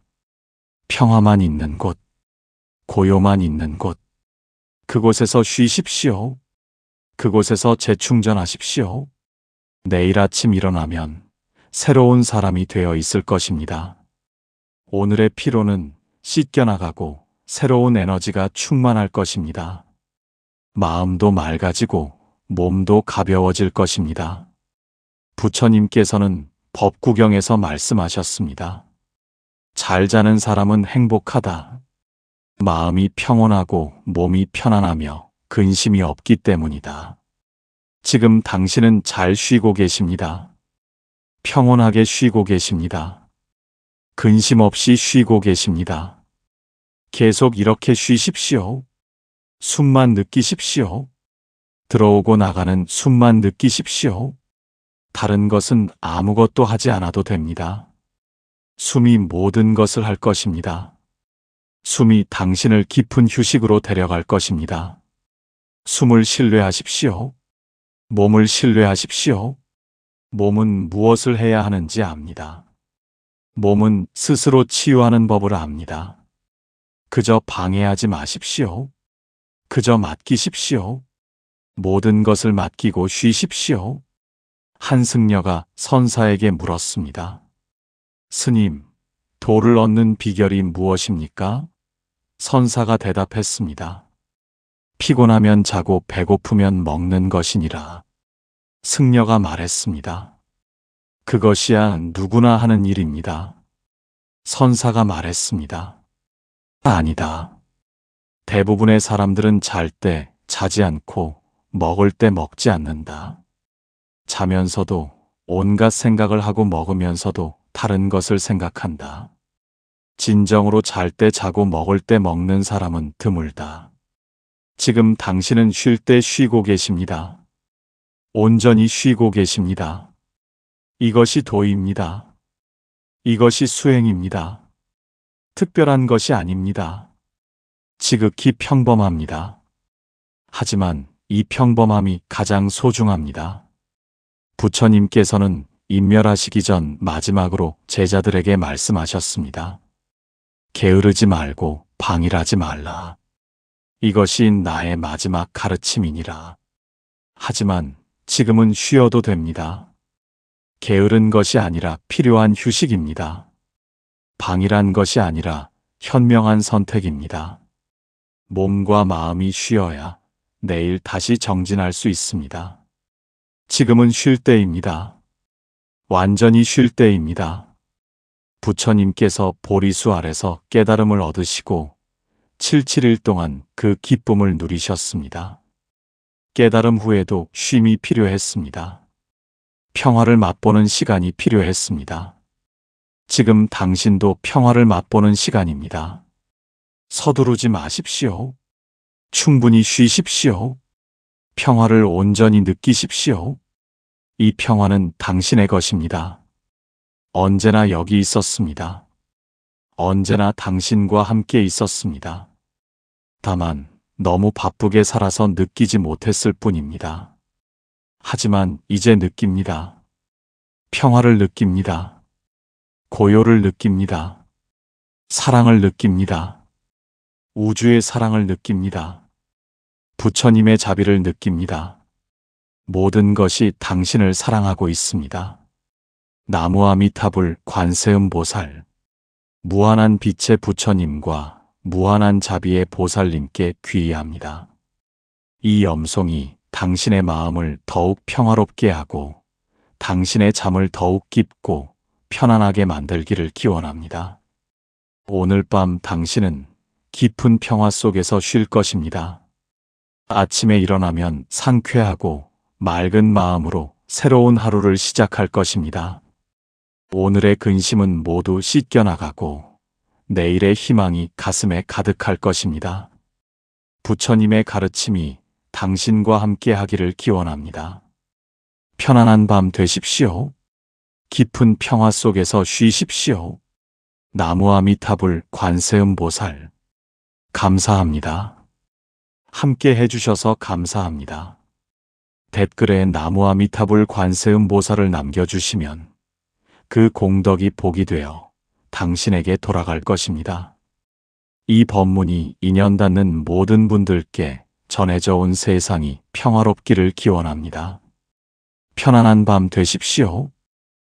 평화만 있는 곳. 고요만 있는 곳. 그곳에서 쉬십시오. 그곳에서 재충전하십시오. 내일 아침 일어나면 새로운 사람이 되어 있을 것입니다. 오늘의 피로는 씻겨나가고 새로운 에너지가 충만할 것입니다. 마음도 맑아지고 몸도 가벼워질 것입니다. 부처님께서는 법구경에서 말씀하셨습니다. 잘 자는 사람은 행복하다. 마음이 평온하고 몸이 편안하며 근심이 없기 때문이다. 지금 당신은 잘 쉬고 계십니다. 평온하게 쉬고 계십니다. 근심 없이 쉬고 계십니다. 계속 이렇게 쉬십시오. 숨만 느끼십시오. 들어오고 나가는 숨만 느끼십시오. 다른 것은 아무것도 하지 않아도 됩니다. 숨이 모든 것을 할 것입니다. 숨이 당신을 깊은 휴식으로 데려갈 것입니다. 숨을 신뢰하십시오. 몸을 신뢰하십시오. 몸은 무엇을 해야 하는지 압니다. 몸은 스스로 치유하는 법을 압니다. 그저 방해하지 마십시오. 그저 맡기십시오. 모든 것을 맡기고 쉬십시오. 한승려가 선사에게 물었습니다. 스님, 도를 얻는 비결이 무엇입니까? 선사가 대답했습니다. 피곤하면 자고 배고프면 먹는 것이니라. 승려가 말했습니다. 그것이야 누구나 하는 일입니다. 선사가 말했습니다. 아니다. 대부분의 사람들은 잘 때 자지 않고 먹을 때 먹지 않는다. 자면서도 온갖 생각을 하고 먹으면서도 다른 것을 생각한다. 진정으로 잘 때 자고 먹을 때 먹는 사람은 드물다. 지금 당신은 쉴 때 쉬고 계십니다. 온전히 쉬고 계십니다. 이것이 도입니다. 이것이 수행입니다. 특별한 것이 아닙니다. 지극히 평범합니다. 하지만 이 평범함이 가장 소중합니다. 부처님께서는 인멸하시기 전 마지막으로 제자들에게 말씀하셨습니다. 게으르지 말고 방일하지 말라. 이것이 나의 마지막 가르침이니라. 하지만 지금은 쉬어도 됩니다. 게으른 것이 아니라 필요한 휴식입니다. 방일한 것이 아니라 현명한 선택입니다. 몸과 마음이 쉬어야 내일 다시 정진할 수 있습니다. 지금은 쉴 때입니다. 완전히 쉴 때입니다. 부처님께서 보리수 아래서 깨달음을 얻으시고 77일 동안 그 기쁨을 누리셨습니다. 깨달음 후에도 쉼이 필요했습니다. 평화를 맛보는 시간이 필요했습니다. 지금 당신도 평화를 맛보는 시간입니다. 서두르지 마십시오. 충분히 쉬십시오. 평화를 온전히 느끼십시오. 이 평화는 당신의 것입니다. 언제나 여기 있었습니다. 언제나 당신과 함께 있었습니다. 다만 너무 바쁘게 살아서 느끼지 못했을 뿐입니다. 하지만 이제 느낍니다. 평화를 느낍니다. 고요를 느낍니다. 사랑을 느낍니다. 우주의 사랑을 느낍니다. 부처님의 자비를 느낍니다. 모든 것이 당신을 사랑하고 있습니다. 나무아미타불 관세음 보살, 무한한 빛의 부처님과 무한한 자비의 보살님께 귀의합니다. 이 염송이 당신의 마음을 더욱 평화롭게 하고 당신의 잠을 더욱 깊고 편안하게 만들기를 기원합니다. 오늘 밤 당신은 깊은 평화 속에서 쉴 것입니다. 아침에 일어나면 상쾌하고 맑은 마음으로 새로운 하루를 시작할 것입니다. 오늘의 근심은 모두 씻겨나가고 내일의 희망이 가슴에 가득할 것입니다. 부처님의 가르침이 당신과 함께 하기를 기원합니다. 편안한 밤 되십시오. 깊은 평화 속에서 쉬십시오. 나무아미타불 관세음 보살, 감사합니다. 함께 해주셔서 감사합니다. 댓글에 나무아미타불 관세음 보살을 남겨주시면 그 공덕이 복이 되어 당신에게 돌아갈 것입니다. 이 법문이 인연 닿는 모든 분들께 전해져 온 세상이 평화롭기를 기원합니다. 편안한 밤 되십시오.